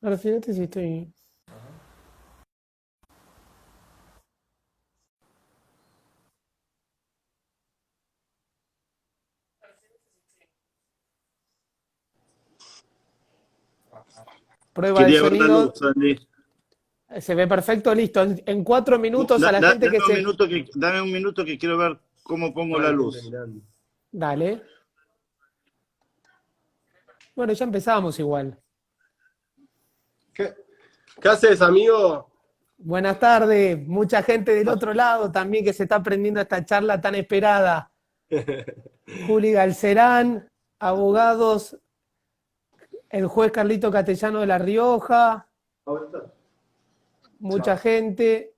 Ahora fíjate si estoy. Prueba de Quería ver la luz, sonido. Andy. Se ve perfecto, listo. En 4 minutos a la gente que se. Dame un minuto que quiero ver cómo pongo la luz. Dale. Bueno, ya empezamos igual. ¿Qué, qué haces, amigo? Buenas tardes. Mucha gente del otro lado también que se está prendiendo esta charla tan esperada. Juli Galcerán, abogados, el juez Carlito Castellano de La Rioja, mucha gente.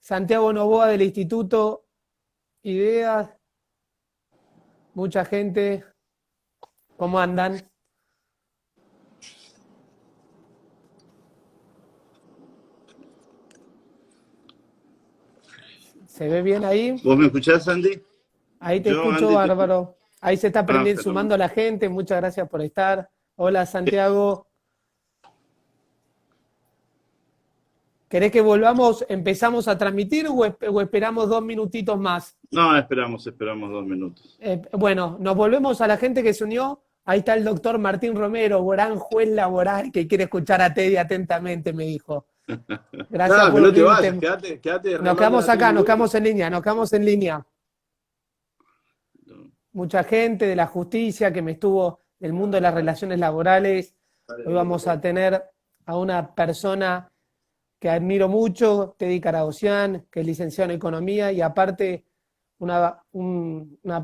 Santiago Novoa del Instituto Ideas, mucha gente. ¿Cómo andan? ¿Se ve bien ahí? ¿Vos me escuchás, Andy? Ahí te Yo, escucho, Andy, te escucho. bárbaro. Ahí se está Ah, sumando fenómeno. la gente. Muchas gracias por estar. Hola, Santiago. ¿Querés que volvamos, empezamos a transmitir o esperamos 2 minutitos más? No, esperamos 2 minutos. Bueno, nos volvemos a la gente que se unió. Ahí está el doctor Martín Romero, gran juez laboral, que quiere escuchar a Teddy atentamente, me dijo. Gracias Nada, por pero no te vayas, unirte. quédate Nos remando quedamos a 3 acá, nos minutos. quedamos en línea, nos quedamos en línea. Mucha gente de la justicia que me estuvo del mundo de las relaciones laborales. Hoy vamos a tener a una persona que admiro mucho, Teddy Caragosian, que es licenciado en Economía y aparte una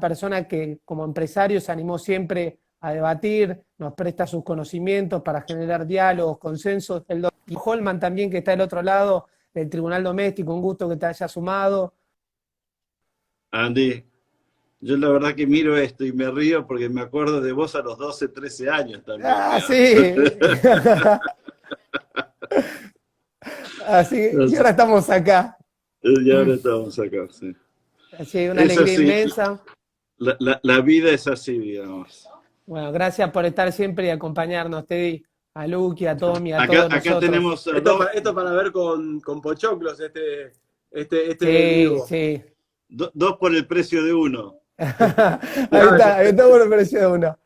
persona que como empresario se animó siempre a debatir, nos presta sus conocimientos para generar diálogos, consensos. El doctor Holman también, que está del otro lado del Tribunal Doméstico, un gusto que te haya sumado. Andy, yo la verdad que miro esto y me río porque me acuerdo de vos a los 12, 13 años también, Ah, digamos. sí. Así, y ahora estamos acá. Y ahora estamos acá, sí. Así, una Es alegría así, inmensa. la vida es así, digamos. Bueno, gracias por estar siempre y acompañarnos, Teddy, a Luqui, a Tommy, a Acá, todos acá nosotros. tenemos Esto para ver con Pochoclos, este Sí, vivo. sí. dos por el precio de uno. Ahí está bueno, pareció de uno.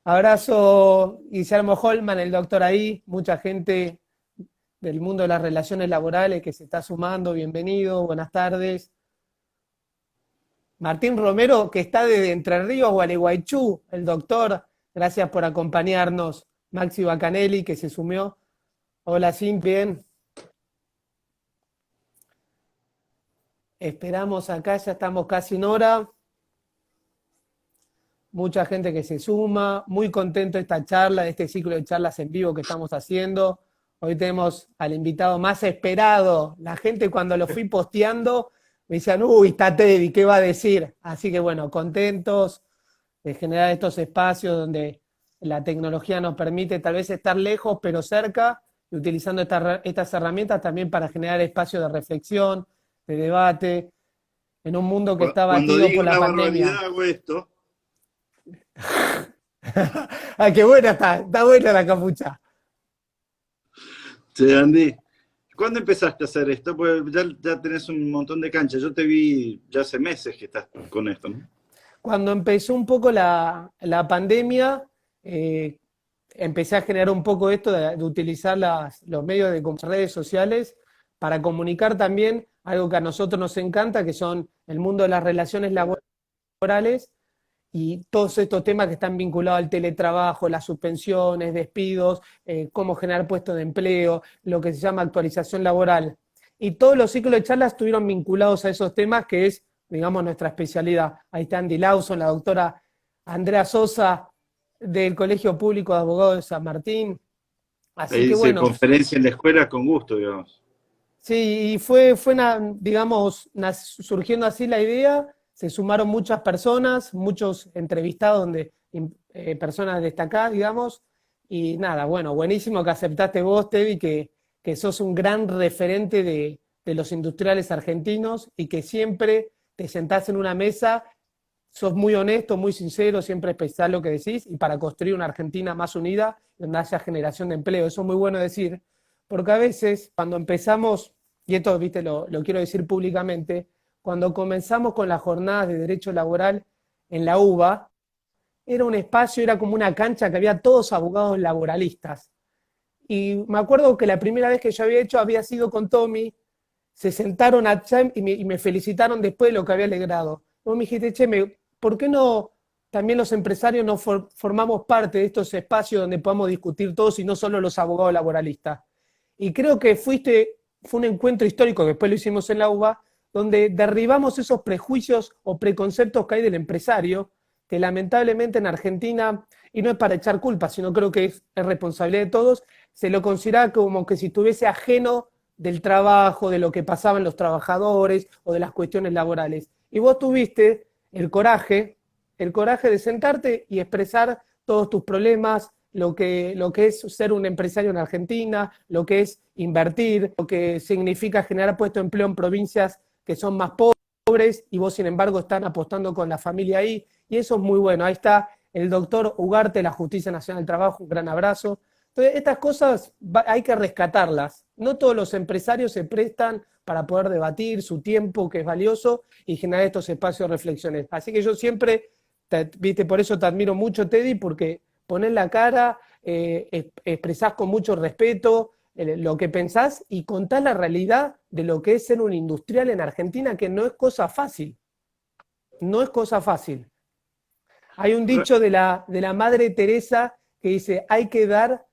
Abrazo, Guillermo Holman, el doctor ahí, mucha gente del mundo de las relaciones laborales que se está sumando, bienvenido, buenas tardes. Martín Romero, que está desde Entre Ríos, Gualeguaychú, el doctor, gracias por acompañarnos. Maxi Bacanelli, que se sumió. Hola, Sin, bien. Esperamos acá, ya estamos casi en hora. Mucha gente que se suma, muy contento de esta charla, de este ciclo de charlas en vivo que estamos haciendo. Hoy tenemos al invitado más esperado. La gente cuando lo fui posteando me decían, uy, está Teddy, ¿qué va a decir? Así que bueno, contentos de generar estos espacios donde la tecnología nos permite tal vez estar lejos pero cerca y utilizando estas herramientas también para generar espacios de reflexión, de debate, en un mundo que está Cuando batido diga por la una pandemia. barbaridad hago esto. Ah, qué buena está buena la capucha. Sí, Andy, ¿cuándo empezaste a hacer esto? Pues ya tenés un montón de canchas. Yo te vi ya hace meses que estás con esto, ¿no? Cuando empezó un poco la pandemia, eh, empecé a generar un poco esto de utilizar los medios de redes sociales para comunicar también algo que a nosotros nos encanta, que son el mundo de las relaciones laborales y todos estos temas que están vinculados al teletrabajo, las suspensiones, despidos, cómo generar puestos de empleo, lo que se llama actualización laboral. Y todos los ciclos de charlas estuvieron vinculados a esos temas, que es, digamos, nuestra especialidad. Ahí está Andy Lawson, la doctora Andrea Sosa del Colegio Público de Abogados de San Martín. Así Ahí que dice bueno, conferencia en la escuela con gusto, digamos. sí, y digamos, surgiendo así la idea, se sumaron muchas personas, muchos entrevistados, personas destacadas, digamos, y nada, bueno, buenísimo que aceptaste vos, Tevi, que sos un gran referente de los industriales argentinos y que siempre te sentás en una mesa sos muy honesto, muy sincero, siempre expresás lo que decís, y para construir una Argentina más unida, donde haya generación de empleo. Eso es muy bueno decir, porque a veces cuando empezamos, y esto, viste, lo quiero decir públicamente, cuando comenzamos con las jornadas de derecho laboral en la UBA, era un espacio, era como una cancha que había todos abogados laboralistas. Y me acuerdo que la primera vez que yo había hecho había sido con Tommy, se sentaron allá y me felicitaron después de lo que había logrado. Vos me dijiste, che, ¿por qué no también los empresarios no formamos parte de estos espacios donde podamos discutir todos y no solo los abogados laboralistas? Y creo que fue un encuentro histórico, que después lo hicimos en la UBA, donde derribamos esos prejuicios o preconceptos que hay del empresario, que lamentablemente en Argentina, y no es para echar culpa, sino creo que es responsabilidad de todos, se lo considera como que si estuviese ajeno del trabajo, de lo que pasaban los trabajadores o de las cuestiones laborales. Y vos tuviste el coraje de sentarte y expresar todos tus problemas, lo que es ser un empresario en Argentina, lo que es invertir, lo que significa generar puestos de empleo en provincias que son más pobres y vos, sin embargo, están apostando con la familia ahí. Y eso es muy bueno. Ahí está el doctor Ugarte de la Justicia Nacional del Trabajo, un gran abrazo. Entonces, estas cosas hay que rescatarlas. No todos los empresarios se prestan para poder debatir su tiempo, que es valioso, y generar estos espacios de reflexiones. Así que yo siempre, viste, por eso te admiro mucho, Teddy, porque ponés la cara, expresás con mucho respeto lo que pensás y contás la realidad de lo que es ser un industrial en Argentina, que no es cosa fácil. No es cosa fácil. Hay un dicho de la Madre Teresa que dice, hay que dar,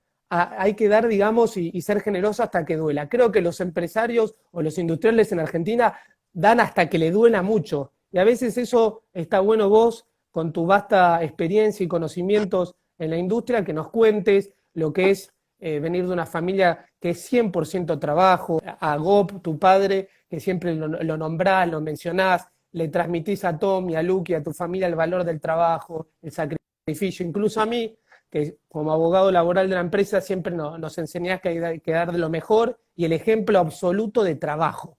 digamos, y ser generoso hasta que duela. Creo que los empresarios o los industriales en Argentina dan hasta que le duela mucho. Y a veces eso está bueno vos, con tu vasta experiencia y conocimientos en la industria, que nos cuentes lo que es venir de una familia que es 100% trabajo, a Gop, tu padre, que siempre lo nombrás, lo mencionás, le transmitís a Tom y a Luke y a tu familia el valor del trabajo, el sacrificio, incluso a mí, que como abogado laboral de la empresa siempre nos enseñás que hay que dar de lo mejor y el ejemplo absoluto de trabajo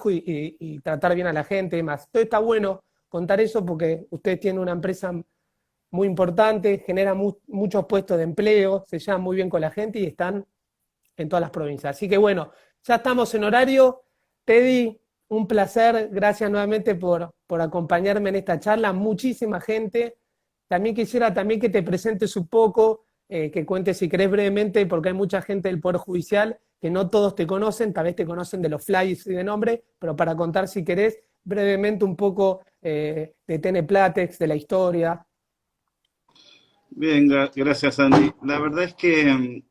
y tratar bien a la gente y demás. Entonces está bueno contar eso porque ustedes tienen una empresa muy importante, genera muchos puestos de empleo, se llevan muy bien con la gente y están en todas las provincias. Así que bueno, ya estamos en horario. Teddy, un placer, gracias nuevamente por acompañarme en esta charla. Muchísima gente. También quisiera que te presentes un poco, que cuentes si querés brevemente, porque hay mucha gente del Poder Judicial que no todos te conocen, tal vez te conocen de los flyers y de nombre, pero para contar si querés brevemente un poco de TN Platex, de la historia. Bien, gracias, Andy. La verdad es que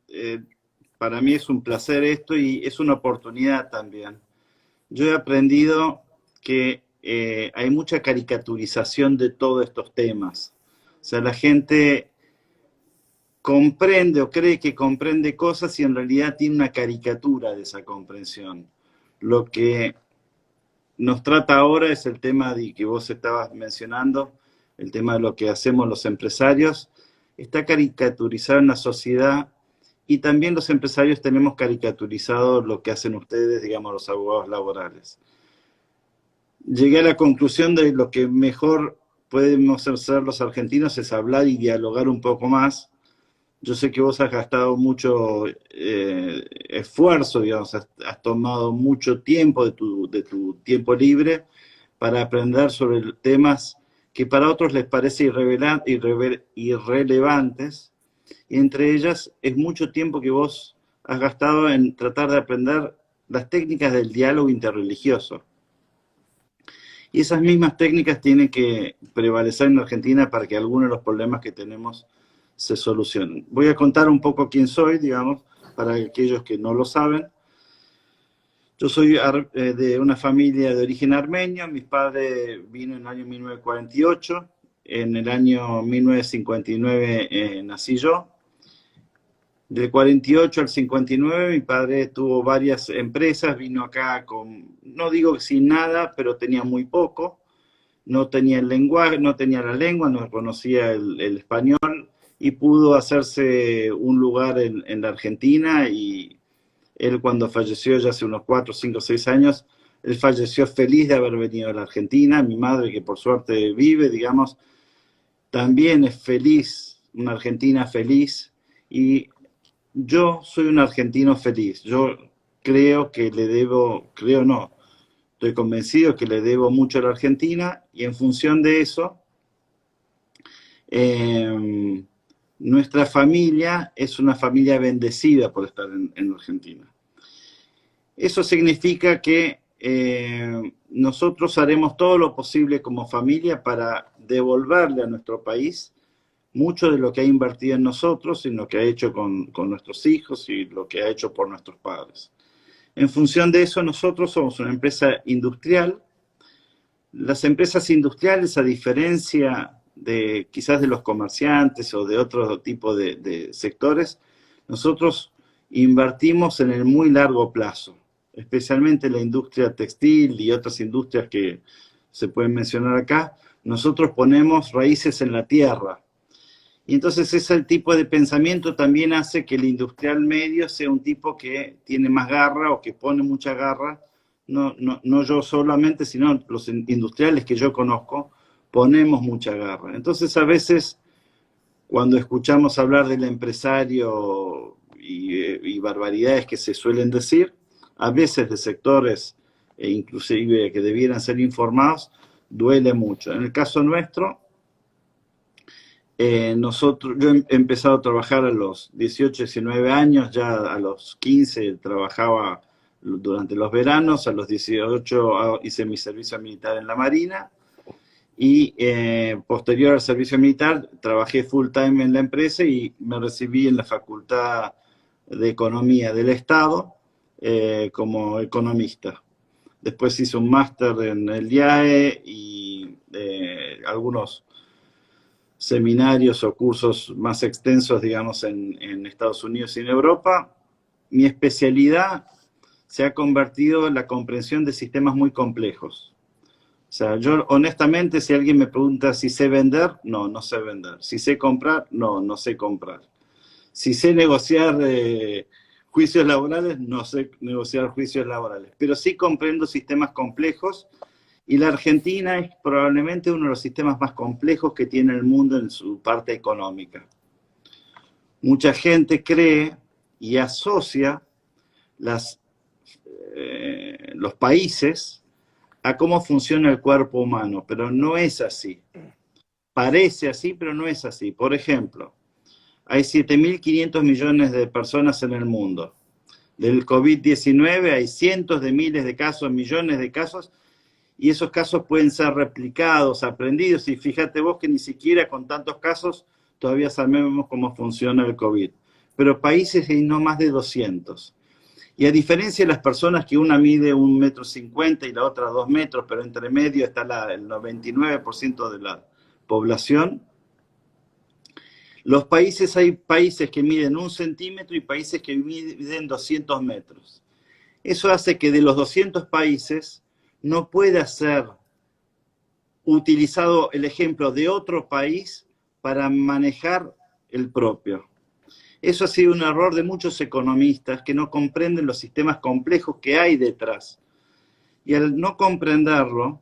para mí es un placer esto y es una oportunidad también. Yo he aprendido que hay mucha caricaturización de todos estos temas. O sea, la gente comprende o cree que comprende cosas y en realidad tiene una caricatura de esa comprensión. Lo que nos trata ahora es el tema que vos estabas mencionando, el tema de lo que hacemos los empresarios. Está caricaturizado en la sociedad y también los empresarios tenemos caricaturizado lo que hacen ustedes, digamos, los abogados laborales. Llegué a la conclusión de lo que mejor podemos hacer los argentinos es hablar y dialogar un poco más. Yo sé que vos has gastado mucho esfuerzo, digamos, has tomado mucho tiempo de tu tiempo libre para aprender sobre temas que para otros les parece irrelevantes, y entre ellas es mucho tiempo que vos has gastado en tratar de aprender las técnicas del diálogo interreligioso. Y esas mismas técnicas tienen que prevalecer en Argentina para que algunos de los problemas que tenemos se solucionen. Voy a contar un poco quién soy, digamos, para aquellos que no lo saben. Yo soy de una familia de origen armenio. Mi padre vino en el año 1948. En el año 1959 nací yo. Del 48 al 59 mi padre tuvo varias empresas, vino acá con, no digo que sin nada, pero tenía muy poco. No tenía el lenguaje, no tenía la lengua, no conocía el español y pudo hacerse un lugar en la Argentina, y él cuando falleció ya hace unos 4, 5, 6 años, Él falleció feliz de haber venido a la Argentina. Mi madre, que por suerte vive, digamos, también es feliz, una argentina feliz. Y yo soy un argentino feliz. Yo creo que le debo, creo no, estoy convencido que le debo mucho a la Argentina y en función de eso, nuestra familia es una familia bendecida por estar en Argentina. Eso significa que nosotros haremos todo lo posible como familia para devolverle a nuestro país mucho de lo que ha invertido en nosotros y lo que ha hecho con nuestros hijos y lo que ha hecho por nuestros padres. En función de eso, nosotros somos una empresa industrial. Las empresas industriales, a diferencia de quizás de los comerciantes o de otro tipo de sectores, nosotros invertimos en el muy largo plazo, especialmente la industria textil y otras industrias que se pueden mencionar acá. Nosotros ponemos raíces en la tierra. Y entonces ese tipo de pensamiento también hace que el industrial medio sea un tipo que tiene más garra o que pone mucha garra. No yo solamente, sino los industriales que yo conozco, ponemos mucha garra. Entonces a veces cuando escuchamos hablar del empresario y barbaridades que se suelen decir, a veces de sectores inclusive que debieran ser informados, duele mucho. En el caso nuestro, yo he empezado a trabajar a los 18, 19 años, ya a los 15 trabajaba durante los veranos, a los 18 hice mi servicio militar en la Marina y posterior al servicio militar trabajé full time en la empresa y me recibí en la Facultad de Economía del Estado como economista. Después hice un máster en el IAE y algunos seminarios o cursos más extensos, digamos, en Estados Unidos y en Europa. Mi especialidad se ha convertido en la comprensión de sistemas muy complejos. O sea, yo honestamente, si alguien me pregunta si sé vender, no sé vender. Si sé comprar, no sé comprar. Si sé negociar juicios laborales, no sé negociar juicios laborales. Pero sí comprendo sistemas complejos. Y la Argentina es probablemente uno de los sistemas más complejos que tiene el mundo en su parte económica. Mucha gente cree y asocia los países a cómo funciona el cuerpo humano, pero no es así. Parece así, pero no es así. Por ejemplo, hay 7.500 millones de personas en el mundo. Del COVID-19 hay cientos de miles de casos, millones de casos, y esos casos pueden ser replicados, aprendidos, y fíjate vos que ni siquiera con tantos casos todavía sabemos cómo funciona el COVID. Pero países hay no más de 200. Y a diferencia de las personas que una mide 1,50 m y la otra 2 metros, pero entre medio está el 99% de la población, hay países que miden 1 centímetro y países que miden 200 metros. Eso hace que de los 200 países no pueda ser utilizado el ejemplo de otro país para manejar el propio. Eso ha sido un error de muchos economistas que no comprenden los sistemas complejos que hay detrás. Y al no comprenderlo,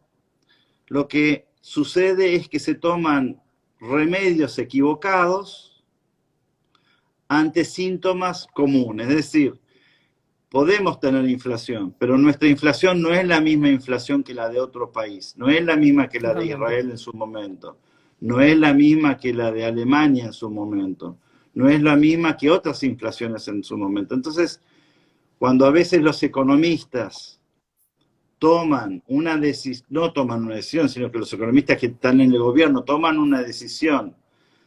lo que sucede es que se toman remedios equivocados ante síntomas comunes. Es decir, podemos tener inflación, pero nuestra inflación no es la misma inflación que la de otro país, no es la misma que la de Israel en su momento, no es la misma que la de Alemania en su momento, no es la misma que otras inflaciones en su momento. Entonces, cuando a veces los economistas toman una decisión, no toman una decisión, sino que los economistas que están en el gobierno toman una decisión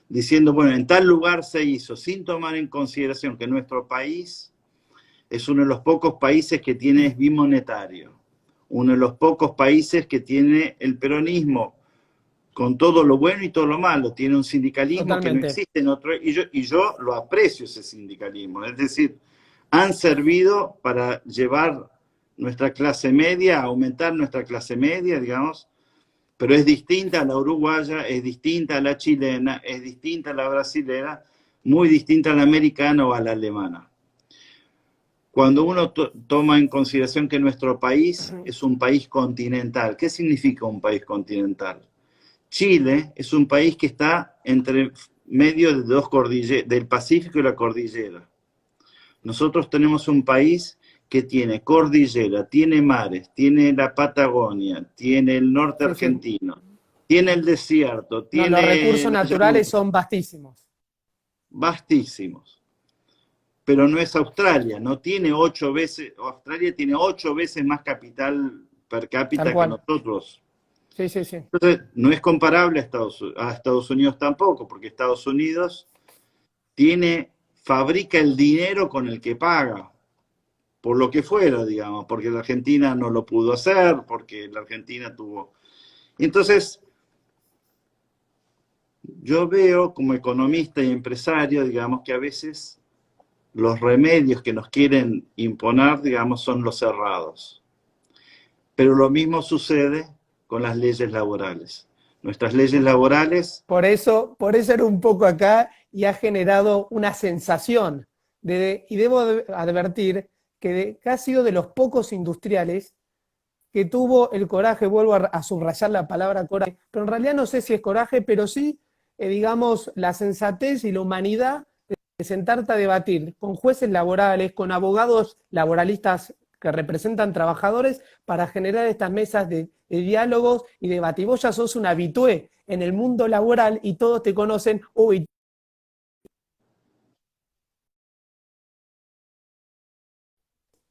diciendo, bueno, en tal lugar se hizo, sin tomar en consideración que nuestro país es uno de los pocos países que tiene bimonetario, uno de los pocos países que tiene el peronismo, con todo lo bueno y todo lo malo, tiene un sindicalismo Totalmente. Que no existe en otro, y yo lo aprecio ese sindicalismo, es decir, han servido para llevar nuestra clase media, aumentar nuestra clase media, digamos, pero es distinta a la uruguaya, es distinta a la chilena, es distinta a la brasilera, muy distinta a la americana o a la alemana. cuando uno toma en consideración que nuestro país es un país continental. ¿Qué significa un país continental? Chile es un país que está entre medio de dos cordilleras, del Pacífico y la cordillera. Nosotros tenemos un país que tiene cordillera, tiene mares, tiene la Patagonia, tiene el norte Sí, sí. argentino, tiene el desierto, No, los tiene recursos las naturales llanuras, son vastísimos, vastísimos. Pero no es Australia, no tiene 8 veces, Australia tiene 8 veces más capital per tal cápita que cual. nosotros. Sí, sí, sí. Entonces, no es comparable a Estados Unidos tampoco, porque Estados Unidos fabrica el dinero con el que paga, por lo que fuera, digamos, porque la Argentina no lo pudo hacer, porque la Argentina tuvo... Entonces, yo veo como economista y empresario, digamos, que a veces los remedios que nos quieren imponer, digamos, son los cerrados. Pero lo mismo sucede con las leyes laborales. Nuestras leyes laborales... Por eso era un poco acá y ha generado una sensación. Y debo advertir que ha sido de los pocos industriales que tuvo el coraje, vuelvo a subrayar la palabra coraje, pero en realidad no sé si es coraje, pero sí, digamos, la sensatez y la humanidad de sentarte a debatir con jueces laborales, con abogados laboralistas que representan trabajadores para generar estas mesas de diálogos y debate. Y vos ya sos un habitué en el mundo laboral y todos te conocen, uy,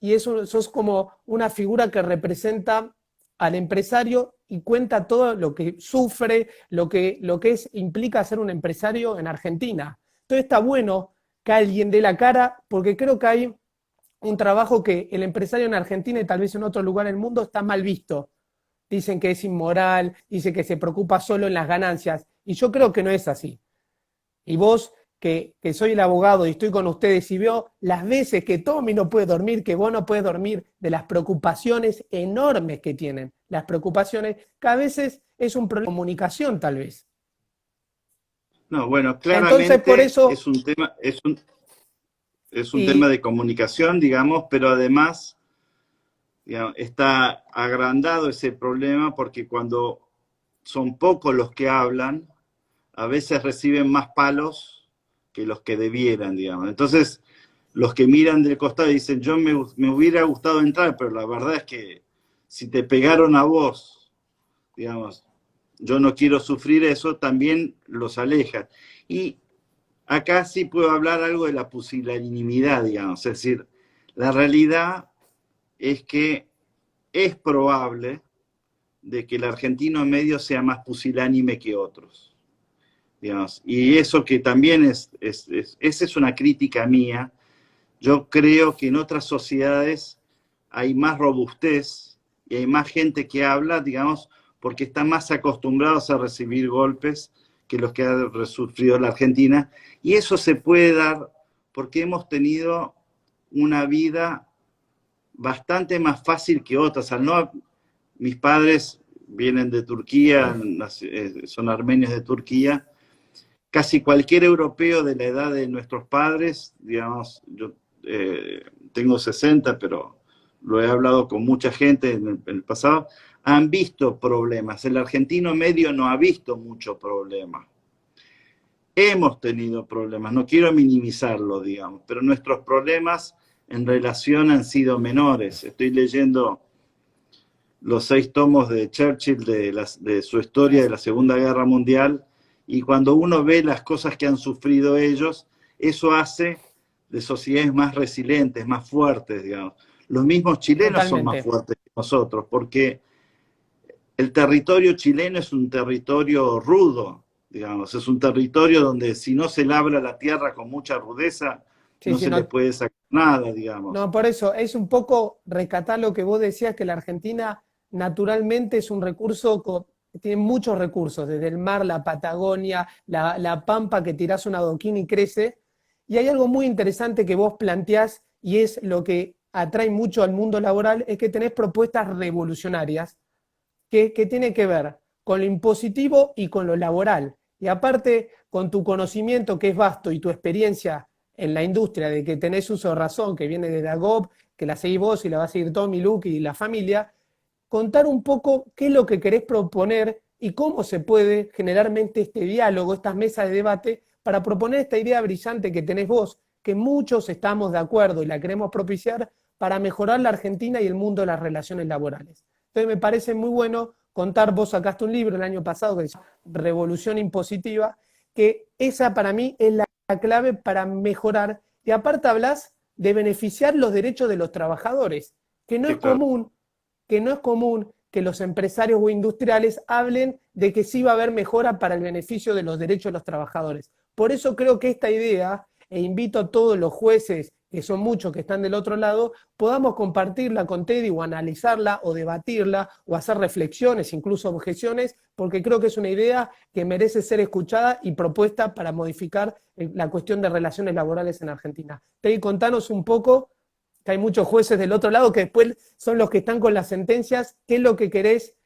y eso sos como una figura que representa al empresario y cuenta todo lo que sufre, implica ser un empresario en Argentina. Entonces está bueno que alguien dé la cara, porque creo que hay un trabajo que el empresario en Argentina y tal vez en otro lugar del mundo está mal visto. Dicen que es inmoral, dicen que se preocupa solo en las ganancias, y yo creo que no es así. Y vos, que soy el abogado y estoy con ustedes y veo las veces que Tommy no puede dormir, que vos no puedes dormir, de las preocupaciones enormes que tienen, las preocupaciones, que a veces es un problema de comunicación tal vez. No, bueno, Entonces, por claramente eso, es un tema y de comunicación, digamos, pero además, digamos, está agrandado ese problema porque cuando son pocos los que hablan, a veces reciben más palos que los que debieran, digamos. Entonces, los que miran del costado dicen, yo me hubiera gustado entrar, pero la verdad es que si te pegaron a vos, digamos, yo no quiero sufrir eso, también los aleja. Y acá sí puedo hablar algo de la pusilanimidad, digamos, es decir, la realidad es que es probable de que el argentino medio sea más pusilánime que otros, digamos, y eso que también esa es una crítica mía. Yo creo que en otras sociedades hay más robustez y hay más gente que habla, digamos, porque están más acostumbrados a recibir golpes que los que ha sufrido la Argentina. Y eso se puede dar porque hemos tenido una vida bastante más fácil que otras. Mis padres vienen de Turquía, son armenios de Turquía. Casi cualquier europeo de la edad de nuestros padres, digamos, yo tengo 60, pero lo he hablado con mucha gente en el pasado, han visto problemas. El argentino medio no ha visto mucho problema. Hemos tenido problemas, no quiero minimizarlo, digamos, pero nuestros problemas en relación han sido menores. Estoy leyendo los 6 tomos de Churchill de su historia de la Segunda Guerra Mundial, y cuando uno ve las cosas que han sufrido ellos, eso hace de sociedades más resilientes, más fuertes, digamos. Los mismos chilenos son más totalmente. fuertes que nosotros, porque el territorio chileno es un territorio rudo, digamos, es un territorio donde si no se labra la tierra con mucha rudeza, Sí, no sí, se le no, puede sacar nada, digamos. no, por eso es un poco rescatar lo que vos decías, que la Argentina naturalmente es un recurso, tiene muchos recursos, desde el mar, la Patagonia, la pampa que tirás una adoquín y crece. Y hay algo muy interesante que vos planteás y es lo que atrae mucho al mundo laboral, es que tenés propuestas revolucionarias que tiene que ver con lo impositivo y con lo laboral. Y aparte, con tu conocimiento que es vasto y tu experiencia en la industria, de que tenés uso de razón, que viene de Dagop, que la seguís vos y la va a seguir Tommy, Luke y la familia, contar un poco qué es lo que querés proponer y cómo se puede generalmente este diálogo, estas mesas de debate, para proponer esta idea brillante que tenés vos, que muchos estamos de acuerdo y la queremos propiciar para mejorar la Argentina y el mundo de las relaciones laborales. Entonces me parece muy bueno contar, vos sacaste un libro el año pasado que se llama Revolución Impositiva, que esa para mí es la clave para mejorar, y aparte hablas de beneficiar los derechos de los trabajadores, que no Sí, es claro. común que no es común que los empresarios o industriales hablen de que sí va a haber mejora para el beneficio de los derechos de los trabajadores. Por eso creo que esta idea, e invito a todos los jueces, que son muchos que están del otro lado, podamos compartirla con Teddy o analizarla o debatirla o hacer reflexiones, incluso objeciones, porque creo que es una idea que merece ser escuchada y propuesta para modificar la cuestión de relaciones laborales en Argentina. Teddy, contanos un poco, que hay muchos jueces del otro lado que después son los que están con las sentencias. ¿Qué es lo que querés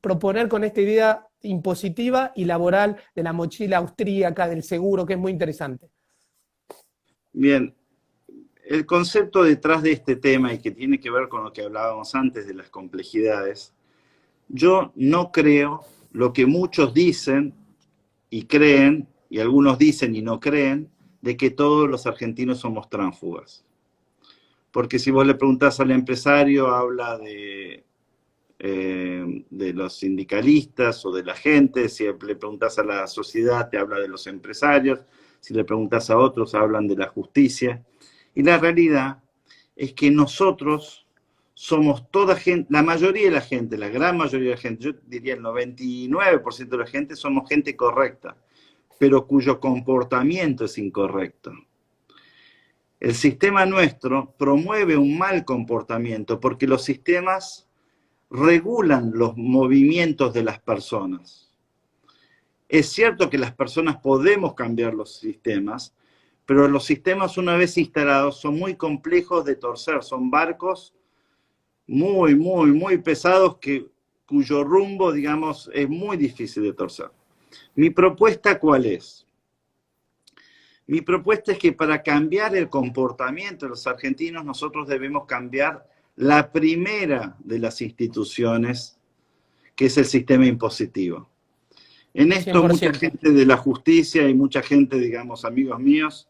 proponer con esta idea impositiva y laboral de la mochila austríaca, del seguro, que es muy interesante? Bien, el concepto detrás de este tema y que tiene que ver con lo que hablábamos antes de las complejidades, yo no creo lo que muchos dicen y creen, y algunos dicen y no creen, de que todos los argentinos somos tránsfugas. Porque si vos le preguntás al empresario, habla de los sindicalistas o de la gente, si le preguntás a la sociedad, te habla de los empresarios, si le preguntás a otros, hablan de la justicia. Y la realidad es que nosotros somos toda gente, la mayoría de la gente, la gran mayoría de la gente, yo diría el 99% de la gente, somos gente correcta, pero cuyo comportamiento es incorrecto. El sistema nuestro promueve un mal comportamiento porque los sistemas regulan los movimientos de las personas. Es cierto que las personas podemos cambiar los sistemas, pero los sistemas una vez instalados son muy complejos de torcer, son barcos muy pesados cuyo rumbo, digamos, es muy difícil de torcer. ¿Mi propuesta cuál es? Mi propuesta es que para cambiar el comportamiento de los argentinos nosotros debemos cambiar la primera de las instituciones, que es el sistema impositivo. En esto 100%. mucha gente de la justicia y mucha gente, digamos, amigos míos,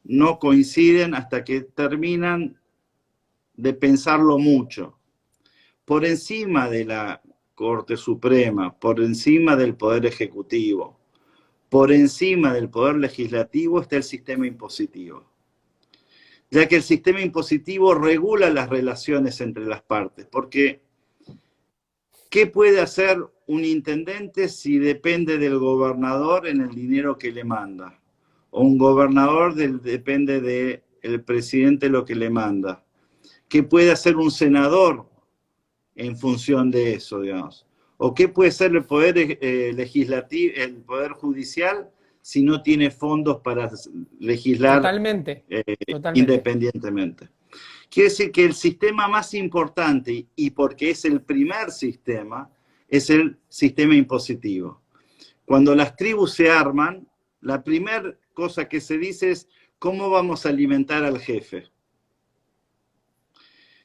no coinciden hasta que terminan de pensarlo mucho. Por encima de la Corte Suprema, por encima del Poder Ejecutivo, por encima del Poder Legislativo está el sistema impositivo, ya que el sistema impositivo regula las relaciones entre las partes, porque ¿qué puede hacer un intendente si depende del gobernador en el dinero que le manda? O un gobernador depende del presidente lo que le manda. ¿Qué puede hacer un senador en función de eso, digamos? ¿O qué puede ser el poder legislativo, el poder judicial, si no tiene fondos para legislar Totalmente. independientemente? Quiere decir que el sistema más importante, y porque es el primer sistema, es el sistema impositivo. Cuando las tribus se arman, la primera cosa que se dice es ¿cómo vamos a alimentar al jefe?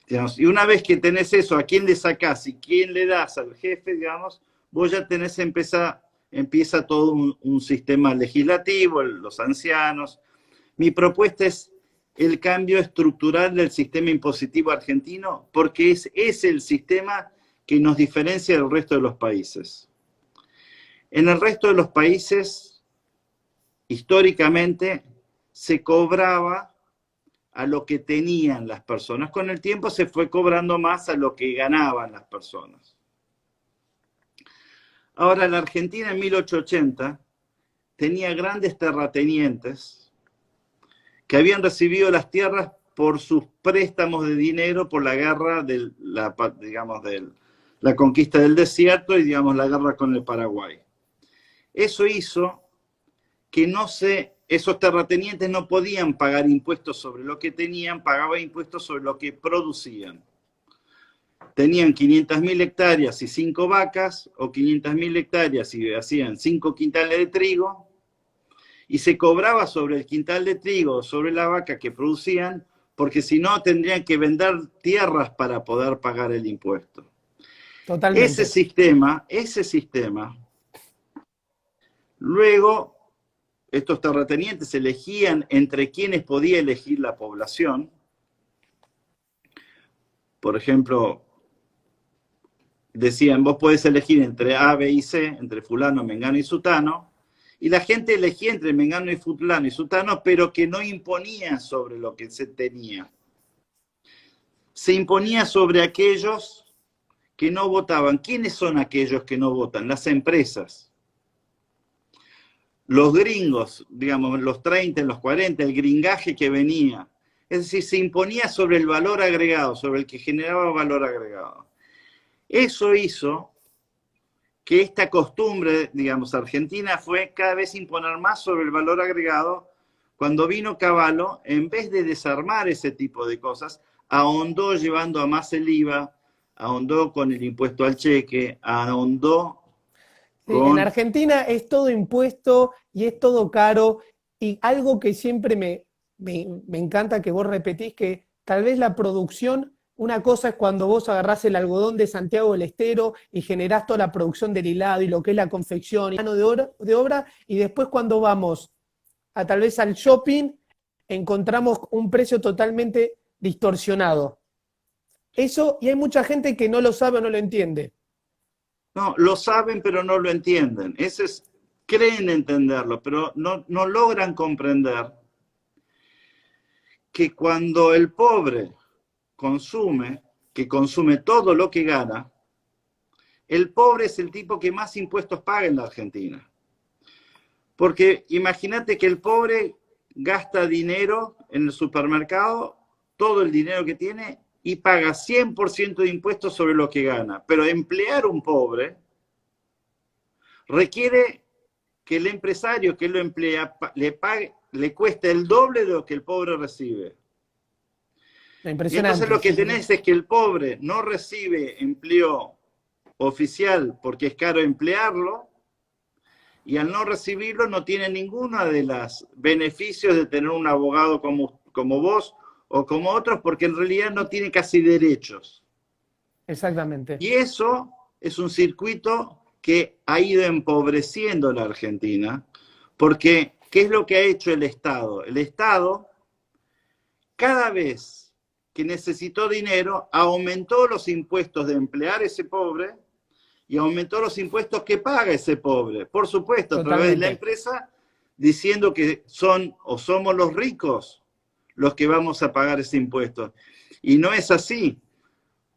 Digamos, y una vez que tenés eso, ¿a quién le sacás y quién le das al jefe? Digamos, vos ya tenés, empieza todo un sistema legislativo, los ancianos. Mi propuesta es el cambio estructural del sistema impositivo argentino, porque es el sistema que nos diferencia del resto de los países. En el resto de los países, históricamente, se cobraba a lo que tenían las personas. Con el tiempo se fue cobrando más a lo que ganaban las personas. Ahora, la Argentina en 1880 tenía grandes terratenientes que habían recibido las tierras por sus préstamos de dinero por la guerra de la conquista del desierto y, digamos, la guerra con el Paraguay. Eso hizo que esos terratenientes no podían pagar impuestos sobre lo que tenían, pagaban impuestos sobre lo que producían. Tenían 500.000 hectáreas y 5 vacas, o 500.000 hectáreas y hacían 5 quintales de trigo, y se cobraba sobre el quintal de trigo, sobre la vaca que producían, porque si no tendrían que vender tierras para poder pagar el impuesto. Totalmente. Ese sistema, luego estos terratenientes elegían entre quienes podía elegir la población. Por ejemplo, decían, vos podés elegir entre A, B y C, entre fulano, mengano y sutano, y la gente elegía entre mengano y fulano y sutano, pero que no imponía sobre lo que se tenía. Se imponía sobre aquellos que no votaban. ¿Quiénes son aquellos que no votan? Las empresas. Los gringos, digamos, en los 30, en los 40, el gringaje que venía. Es decir, se imponía sobre el valor agregado, sobre el que generaba valor agregado. Eso hizo que esta costumbre, digamos, argentina fue cada vez imponer más sobre el valor agregado. Cuando vino Cavallo, en vez de desarmar ese tipo de cosas, ahondó llevando a más el IVA, ahondó con el impuesto al cheque, ahondó En con... Argentina es todo impuesto y es todo caro, y algo que siempre me encanta que vos repetís, que tal vez la producción, una cosa es cuando vos agarrás el algodón de Santiago del Estero y generás toda la producción del hilado y lo que es la confección y mano de obra, y después cuando vamos a tal vez al shopping encontramos un precio totalmente distorsionado. Eso, y hay mucha gente que no lo sabe o no lo entiende. No, lo saben pero no lo entienden. Creen entenderlo, pero no logran comprender que cuando el pobre consume, que consume todo lo que gana, el pobre es el tipo que más impuestos paga en la Argentina. Porque imagínate que el pobre gasta dinero en el supermercado, todo el dinero que tiene, y paga 100% de impuestos sobre lo que gana. Pero emplear un pobre requiere que el empresario que lo emplea le cueste el doble de lo que el pobre recibe. Y entonces lo que tenés es que el pobre no recibe empleo oficial porque es caro emplearlo, y al no recibirlo no tiene ninguno de los beneficios de tener un abogado como vos o como otros, porque en realidad no tiene casi derechos. Exactamente. Y eso es un circuito que ha ido empobreciendo la Argentina, porque ¿qué es lo que ha hecho el Estado? El Estado, cada vez que necesitó dinero, aumentó los impuestos de emplear ese pobre y aumentó los impuestos que paga ese pobre. Por supuesto, a través de la empresa, diciendo que son o somos los ricos los que vamos a pagar ese impuesto. Y no es así,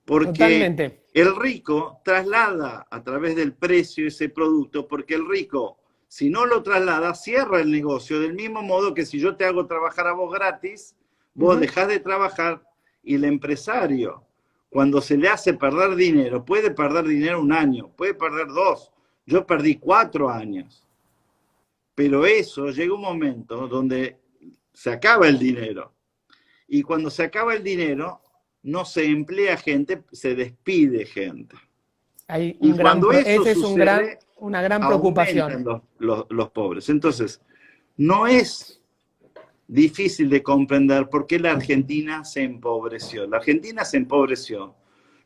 porque el rico traslada a través del precio ese producto, porque el rico, si no lo traslada, cierra el negocio, del mismo modo que si yo te hago trabajar a vos gratis, vos dejás de trabajar, y el empresario, cuando se le hace perder dinero, puede perder dinero 1 año, puede perder 2, yo perdí 4 años. Pero eso llega un momento donde se acaba el dinero. Y cuando se acaba el dinero, no se emplea gente, se despide gente. Y cuando eso sucede, una gran preocupación. aumentan los pobres. Entonces, no es difícil de comprender por qué la Argentina se empobreció. La Argentina se empobreció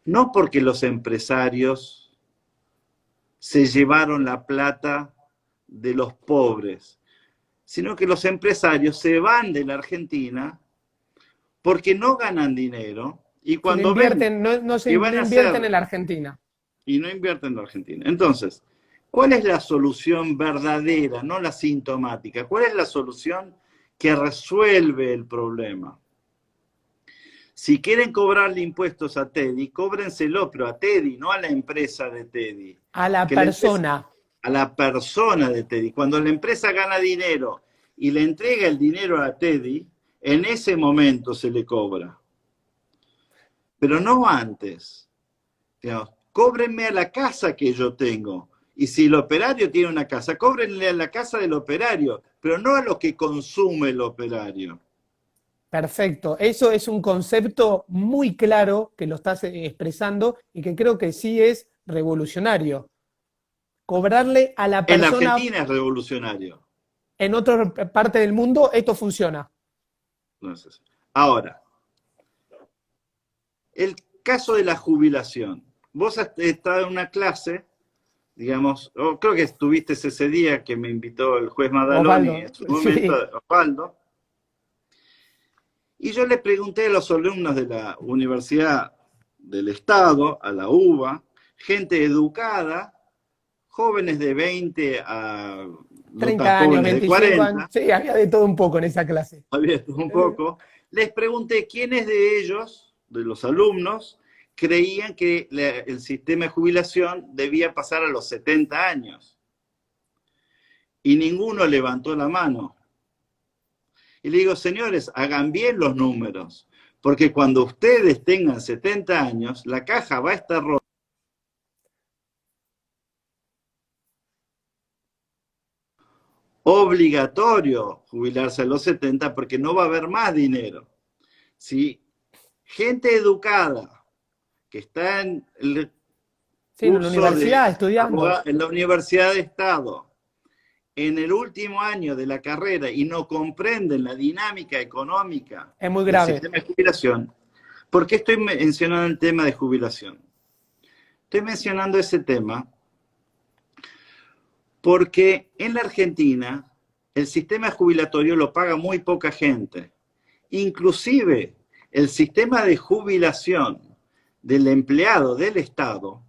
no porque los empresarios se llevaron la plata de los pobres, sino que los empresarios se van de la Argentina porque no ganan dinero, y cuando invierten, no invierten en la Argentina. Y no invierten en la Argentina. Entonces, ¿cuál es la solución verdadera, no la sintomática? ¿Cuál es la solución que resuelve el problema? Si quieren cobrarle impuestos a Teddy, cóbrenselo, pero a Teddy, no a la empresa de Teddy. A la persona. A la persona de Teddy. Cuando la empresa gana dinero y le entrega el dinero a Teddy, en ese momento se le cobra. Pero no antes. Digamos, cóbrenme a la casa que yo tengo. Y si el operario tiene una casa, cóbrenle a la casa del operario, pero no a lo que consume el operario. Perfecto. Eso es un concepto muy claro que lo estás expresando y que creo que sí es revolucionario. Cobrarle a la persona... En Argentina es revolucionario. en otra parte del mundo esto funciona. No es así. Ahora, el caso de la jubilación. Vos has estado en una clase, digamos, creo que estuviste ese día que me invitó el juez Madaloni Osvaldo, en su momento, sí, Osvaldo, y yo le pregunté a los alumnos de la Universidad del Estado, a la UBA, gente educada, jóvenes de 20 a no tan 30 años, jóvenes de 25 años, 40, sí, había de todo un poco en esa clase. abiertos un poco, les pregunté quiénes de ellos, de los alumnos, creían que el sistema de jubilación debía pasar a los 70 años. Y ninguno levantó la mano. Y le digo, señores, hagan bien los números, porque cuando ustedes tengan 70 años, la caja va a estar rota. Obligatorio jubilarse a los 70 porque no va a haber más dinero. Si gente educada que está en el Sí, en la curso universidad de estudiando. en la Universidad de Estado, en el último año de la carrera y no comprenden la dinámica económica Es muy del grave. sistema de jubilación, ¿por qué estoy mencionando el tema de jubilación? Estoy mencionando ese tema porque en la Argentina el sistema jubilatorio lo paga muy poca gente. Inclusive el sistema de jubilación del empleado del Estado.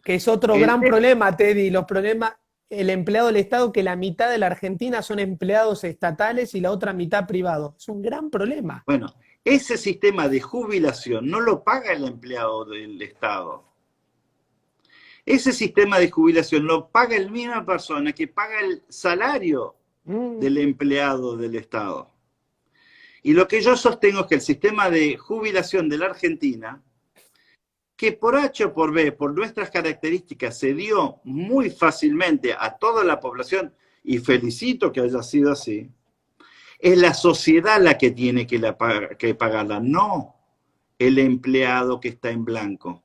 Que es otro gran problema, Teddy, los problemas, el empleado del Estado, que la mitad de la Argentina son empleados estatales y la otra mitad privados. Es un gran problema. Bueno, ese sistema de jubilación no lo paga el empleado del Estado. Ese sistema de jubilación lo paga la misma persona que paga el salario del empleado del Estado. Y lo que yo sostengo es que el sistema de jubilación de la Argentina, que por H o por B, por nuestras características, se dio muy fácilmente a toda la población, y felicito que haya sido así, es la sociedad la que tiene que pagarla, no el empleado que está en blanco.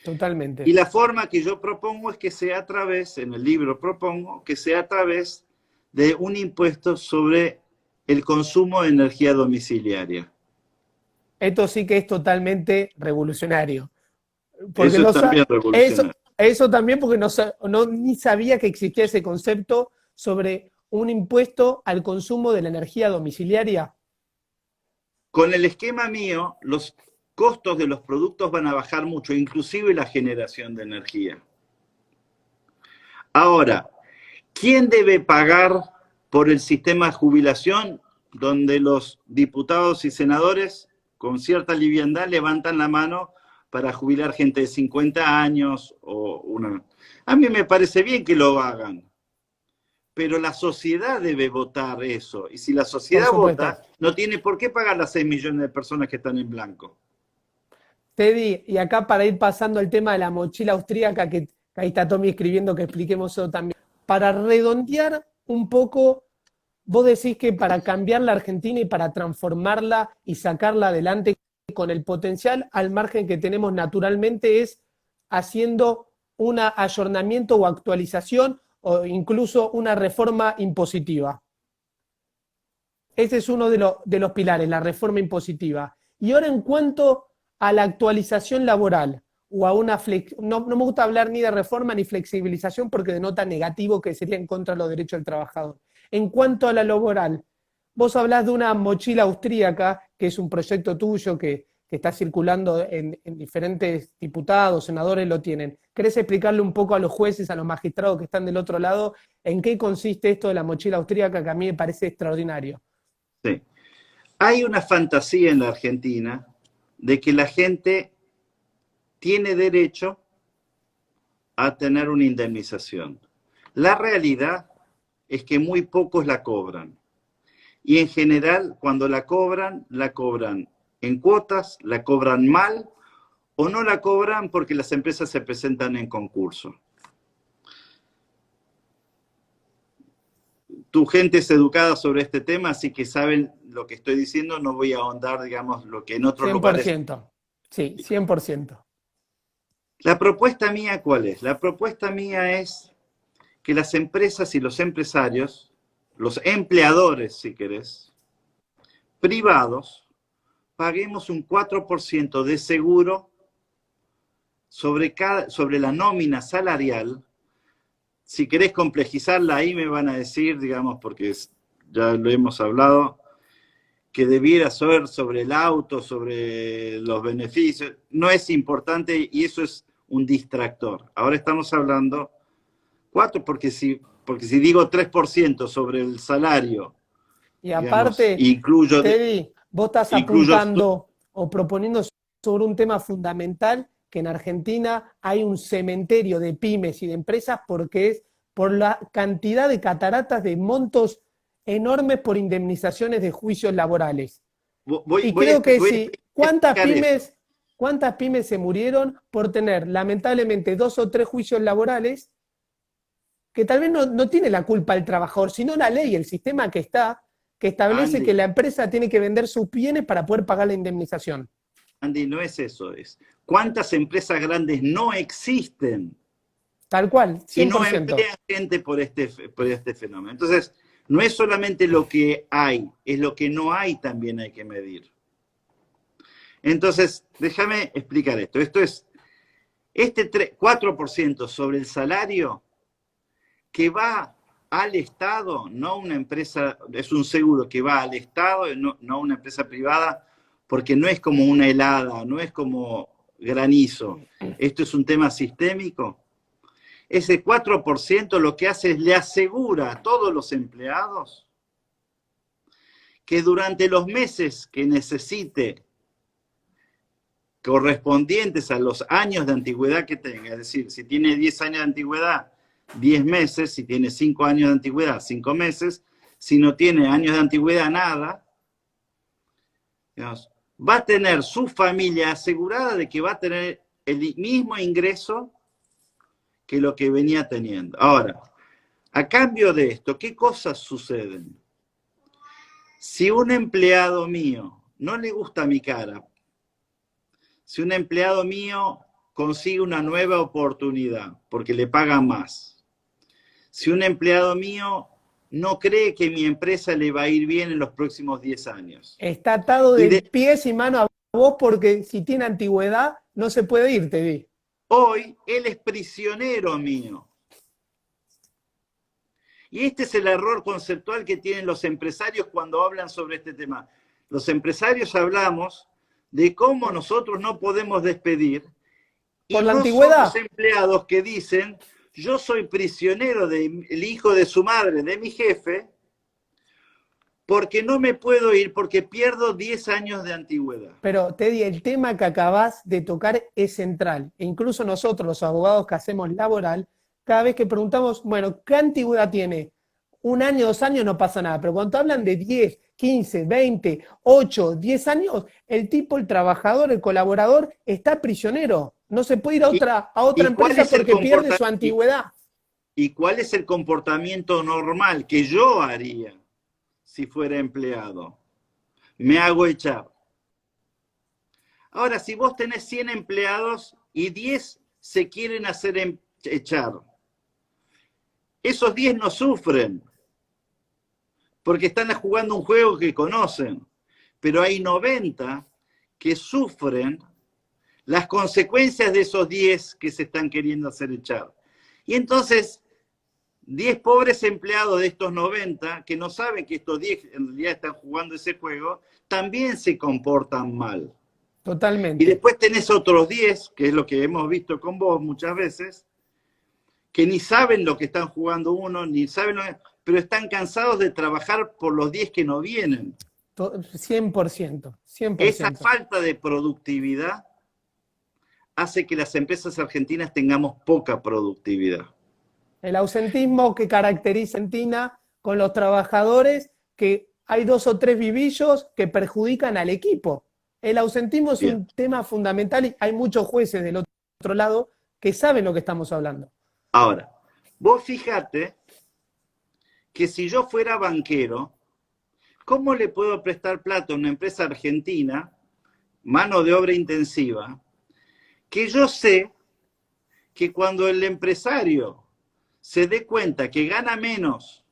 Totalmente. Y la forma que yo propongo es que sea a través, en el libro propongo, que sea a través de un impuesto sobre el consumo de energía domiciliaria. Esto sí que es totalmente revolucionario. Porque Eso es también revolucionario. Eso también porque ni sabía que existía ese concepto sobre un impuesto al consumo de la energía domiciliaria. Con el esquema mío, los costos de los productos van a bajar mucho, inclusive la generación de energía. Ahora, ¿quién debe pagar por el sistema de jubilación donde los diputados y senadores con cierta liviandad levantan la mano para jubilar gente de 50 años o una? A mí me parece bien que lo hagan, pero la sociedad debe votar eso. Y si la sociedad vota, no tiene por qué pagar las 6 millones de personas que están en blanco. Teddy, y acá para ir pasando al tema de la mochila austríaca, que ahí está Tommy escribiendo que expliquemos eso también. Para redondear un poco, vos decís que para cambiar la Argentina y para transformarla y sacarla adelante con el potencial al margen que tenemos naturalmente es haciendo un ayornamiento o actualización o incluso una reforma impositiva. Ese es uno de los pilares, la reforma impositiva. Y ahora en cuanto a la actualización laboral o a una no me gusta hablar ni de reforma ni flexibilización porque denota negativo que sería en contra de los derechos del trabajador. En cuanto a la laboral, vos hablás de una mochila austríaca, que es un proyecto tuyo que está circulando en diferentes diputados, senadores lo tienen. ¿Querés explicarle un poco a los jueces, a los magistrados que están del otro lado, en qué consiste esto de la mochila austríaca que a mí me parece extraordinario? Sí. Hay una fantasía en la Argentina de que la gente tiene derecho a tener una indemnización. La realidad es que muy pocos la cobran. Y en general, cuando la cobran en cuotas, la cobran mal o no la cobran porque las empresas se presentan en concurso. Tu gente es educada sobre este tema, así que saben lo que estoy diciendo, no voy a ahondar, digamos, lo que en otros 100%, lugares... 100%, sí, 100%. La propuesta mía, ¿cuál es? La propuesta mía es que las empresas y los empresarios, los empleadores, si querés, privados, paguemos un 4% de seguro sobre la nómina salarial. Si querés complejizarla, ahí me van a decir, digamos, porque ya lo hemos hablado, que debiera ser sobre el auto, sobre los beneficios. No es importante y eso es un distractor. Ahora estamos hablando 4, porque si digo 3% sobre el salario, Y digamos, aparte, Teddy, vos estás apuntando o proponiendo sobre un tema fundamental, que en Argentina hay un cementerio de pymes y de empresas porque es por la cantidad de cataratas de montos enormes por indemnizaciones de juicios laborales. Y creo que sí, ¿cuántas pymes se murieron por tener lamentablemente 2 o 3 juicios laborales que tal vez no tiene la culpa el trabajador, sino la ley, el sistema que establece Andy, que la empresa tiene que vender sus bienes para poder pagar la indemnización? Andy, no es eso, es cuántas empresas grandes no existen Tal cual, 100%. y no emplean gente por este fenómeno. Entonces, no es solamente lo que hay, es lo que no hay también hay que medir. Entonces, déjame explicar esto. Esto es, 4% sobre el salario que va al Estado, no una empresa, es un seguro que va al Estado, no una empresa privada, porque no es como una helada, no es como granizo. Esto es un tema sistémico. Ese 4% lo que hace es le asegura a todos los empleados que durante los meses que necesite, correspondientes a los años de antigüedad que tenga, es decir, si tiene 10 años de antigüedad, 10 meses, si tiene 5 años de antigüedad, 5 meses, si no tiene años de antigüedad, nada, digamos, va a tener su familia asegurada de que va a tener el mismo ingreso que lo que venía teniendo. Ahora, a cambio de esto, ¿qué cosas suceden? Si un empleado mío no le gusta mi cara, si un empleado mío consigue una nueva oportunidad porque le pagan más, si un empleado mío no cree que mi empresa le va a ir bien en los próximos 10 años. Está atado de pies y manos a vos porque si tiene antigüedad no se puede ir, te vi. Hoy él es prisionero mío. Y este es el error conceptual que tienen los empresarios cuando hablan sobre este tema. Los empresarios hablamos de cómo nosotros no podemos despedir. Por la antigüedad. Son los empleados que dicen, yo soy prisionero del hijo de su madre, de mi jefe, porque no me puedo ir, porque pierdo 10 años de antigüedad. Pero, Teddy, el tema que acabás de tocar es central. E incluso nosotros, los abogados que hacemos laboral, cada vez que preguntamos, bueno, ¿qué antigüedad tiene? 1 año, 2 años no pasa nada, pero cuando hablan de 10, 15, 20, 8, 10 años, el tipo, el trabajador, el colaborador, está prisionero. No se puede ir a otra empresa porque pierde su antigüedad. ¿Y cuál es el comportamiento normal que yo haría si fuera empleado? Me hago echar. Ahora, si vos tenés 100 empleados y 10 se quieren hacer echar, esos 10 no sufren, porque están jugando un juego que conocen, pero hay 90 que sufren las consecuencias de esos 10 que se están queriendo hacer echar. Y entonces, 10 pobres empleados de estos 90, que no saben que estos 10 en realidad están jugando ese juego, también se comportan mal. Totalmente. Y después tenés otros 10, que es lo que hemos visto con vos muchas veces, que ni saben lo que están jugando uno, ni saben pero están cansados de trabajar por los 10 que no vienen. 100%. Esa falta de productividad hace que las empresas argentinas tengamos poca productividad. El ausentismo que caracteriza a Argentina con los trabajadores, que hay 2 o 3 vivillos que perjudican al equipo. El ausentismo es un tema fundamental y hay muchos jueces del otro lado que saben lo que estamos hablando. Ahora, vos fíjate que si yo fuera banquero, ¿cómo le puedo prestar plata a una empresa argentina, mano de obra intensiva, que yo sé que cuando el empresario se dé cuenta que gana menos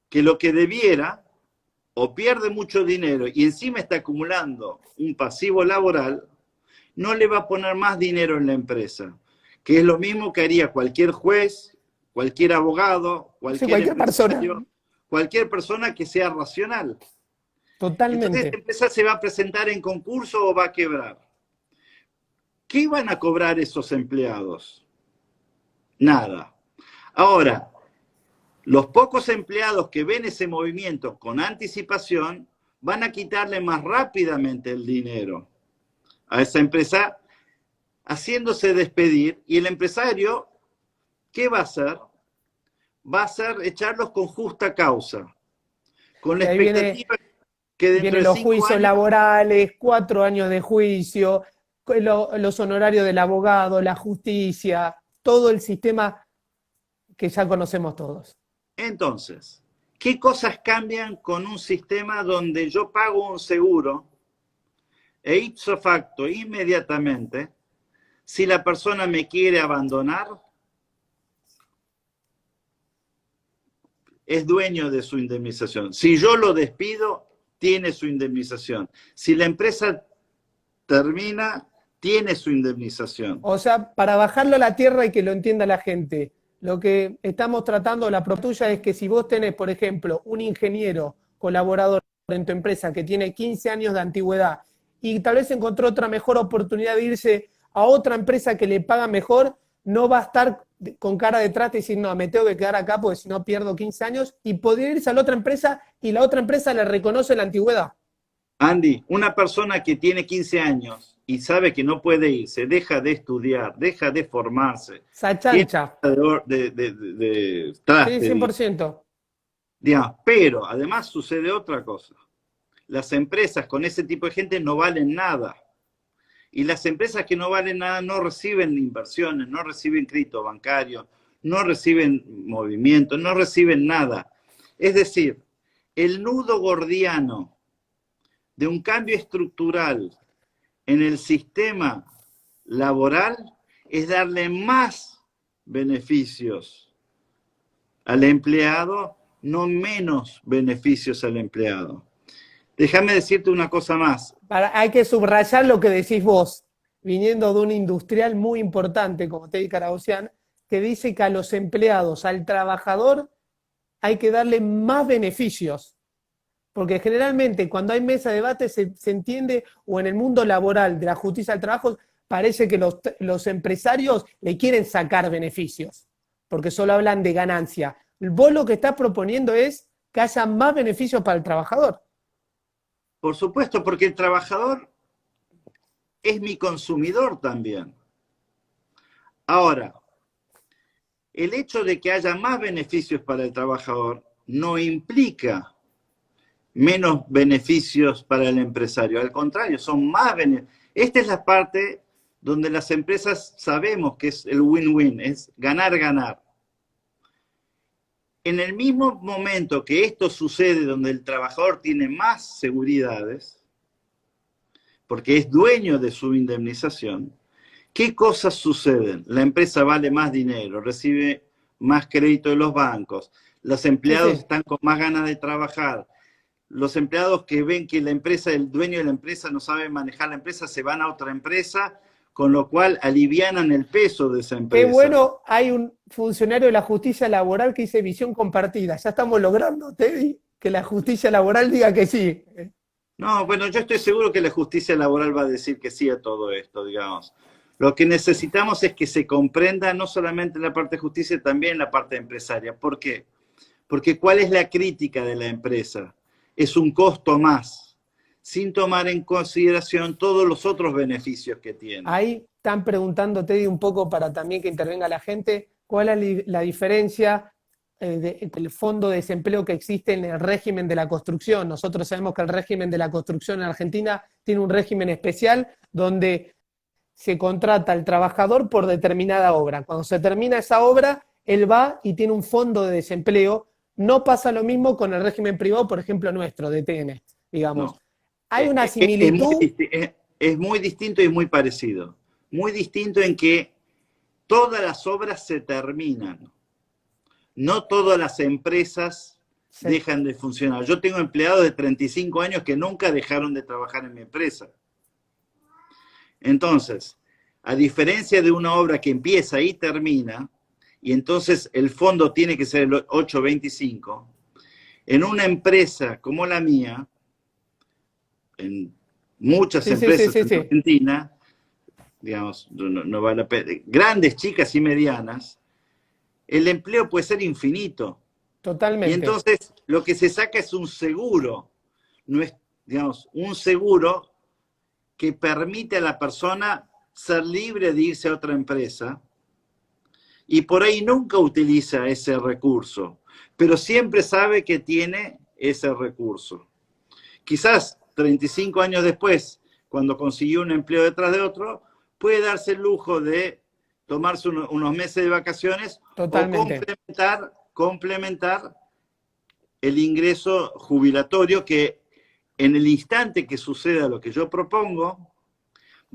que lo que debiera, o pierde mucho dinero y encima está acumulando un pasivo laboral, no le va a poner más dinero en la empresa, que es lo mismo que haría cualquier juez, cualquier abogado, Sí, cualquier cualquier persona. empresario, cualquier persona que sea racional. Entonces Totalmente. la empresa se va a presentar en concurso o va a quebrar. ¿Qué van a cobrar esos empleados? Nada. Ahora, los pocos empleados que ven ese movimiento con anticipación van a quitarle más rápidamente el dinero a esa empresa, haciéndose despedir, y el empresario, ¿qué va a hacer? Va a hacer echarlos con justa causa, con la Y ahí expectativa que dentro vienen de los 5 juicios años, laborales, 4 años de juicio, los honorarios del abogado, la justicia, todo el sistema que ya conocemos todos. entonces, ¿qué cosas cambian con un sistema donde yo pago un seguro e ipso facto, inmediatamente, si la persona me quiere abandonar, es dueño de su indemnización? Si yo lo despido, tiene su indemnización. Si la empresa termina, tiene su indemnización. O sea, para bajarlo a la tierra y que lo entienda la gente, lo que estamos tratando, la propuesta es que si vos tenés, por ejemplo, un ingeniero colaborador en tu empresa que tiene 15 años de antigüedad y tal vez encontró otra mejor oportunidad de irse a otra empresa que le paga mejor, no va a estar con cara detrás y decir, no, me tengo que quedar acá porque si no pierdo 15 años, y podría irse a la otra empresa y la otra empresa le reconoce la antigüedad. Andy, una persona que tiene 15 años y sabe que no puede irse, deja de estudiar, deja de formarse, tiene Sachancha. de Sí, traste, 100%. digamos. Pero además sucede otra cosa. Las empresas con ese tipo de gente no valen nada. Y las empresas que no valen nada no reciben inversiones, no reciben crédito bancario, no reciben movimiento, no reciben nada. Es decir, el nudo gordiano de un cambio estructural en el sistema laboral es darle más beneficios al empleado, no menos beneficios al empleado. Déjame decirte una cosa más. Hay que subrayar lo que decís vos, viniendo de un industrial muy importante como Teddy Caragosian, que dice que a los empleados, al trabajador, hay que darle más beneficios. Porque generalmente cuando hay mesa de debate se entiende, o en el mundo laboral de la justicia del trabajo, parece que los empresarios le quieren sacar beneficios, porque solo hablan de ganancia. Vos lo que estás proponiendo es que haya más beneficios para el trabajador. Por supuesto, porque el trabajador es mi consumidor también. Ahora, el hecho de que haya más beneficios para el trabajador no implica menos beneficios para el empresario. Al contrario, son más beneficios. Esta es la parte donde las empresas sabemos que es el win-win, es ganar-ganar. En el mismo momento que esto sucede, donde el trabajador tiene más seguridades, porque es dueño de su indemnización, ¿qué cosas suceden? La empresa vale más dinero, recibe más crédito de los bancos, los empleados están con más ganas de trabajar, los empleados que ven que la empresa, el dueño de la empresa no sabe manejar la empresa, se van a otra empresa, con lo cual alivianan el peso de esa empresa. Qué bueno, hay un funcionario de la justicia laboral que dice visión compartida. Ya estamos logrando, Teddy, que la justicia laboral diga que sí. No, bueno, yo estoy seguro que la justicia laboral va a decir que sí a todo esto, digamos. Lo que necesitamos es que se comprenda no solamente la parte de justicia, también la parte empresaria. ¿Por qué? Porque ¿cuál es la crítica de la empresa? Es un costo más, sin tomar en consideración todos los otros beneficios que tiene. Ahí están preguntando, Teddy, un poco para también que intervenga la gente, ¿cuál es la diferencia del fondo de desempleo que existe en el régimen de la construcción? Nosotros sabemos que el régimen de la construcción en Argentina tiene un régimen especial donde se contrata al trabajador por determinada obra. Cuando se termina esa obra, él va y tiene un fondo de desempleo. No pasa lo mismo con el régimen privado, por ejemplo, nuestro, de TN, digamos. No. Hay una similitud. Es muy distinto y muy parecido. Muy distinto en que todas las obras se terminan. No todas las empresas dejan de funcionar. Yo tengo empleados de 35 años que nunca dejaron de trabajar en mi empresa. Entonces, a diferencia de una obra que empieza y termina, y entonces el fondo tiene que ser el 825, en una empresa como la mía, en muchas empresas en Argentina, digamos, no vale la pena, grandes, chicas y medianas, el empleo puede ser infinito. Totalmente. Y entonces lo que se saca es un seguro, no es, digamos, un seguro que permite a la persona ser libre de irse a otra empresa y por ahí nunca utiliza ese recurso, pero siempre sabe que tiene ese recurso. Quizás 35 años después, cuando consiguió un empleo detrás de otro, puede darse el lujo de tomarse unos meses de vacaciones. Totalmente. O complementar el ingreso jubilatorio que en el instante que suceda lo que yo propongo,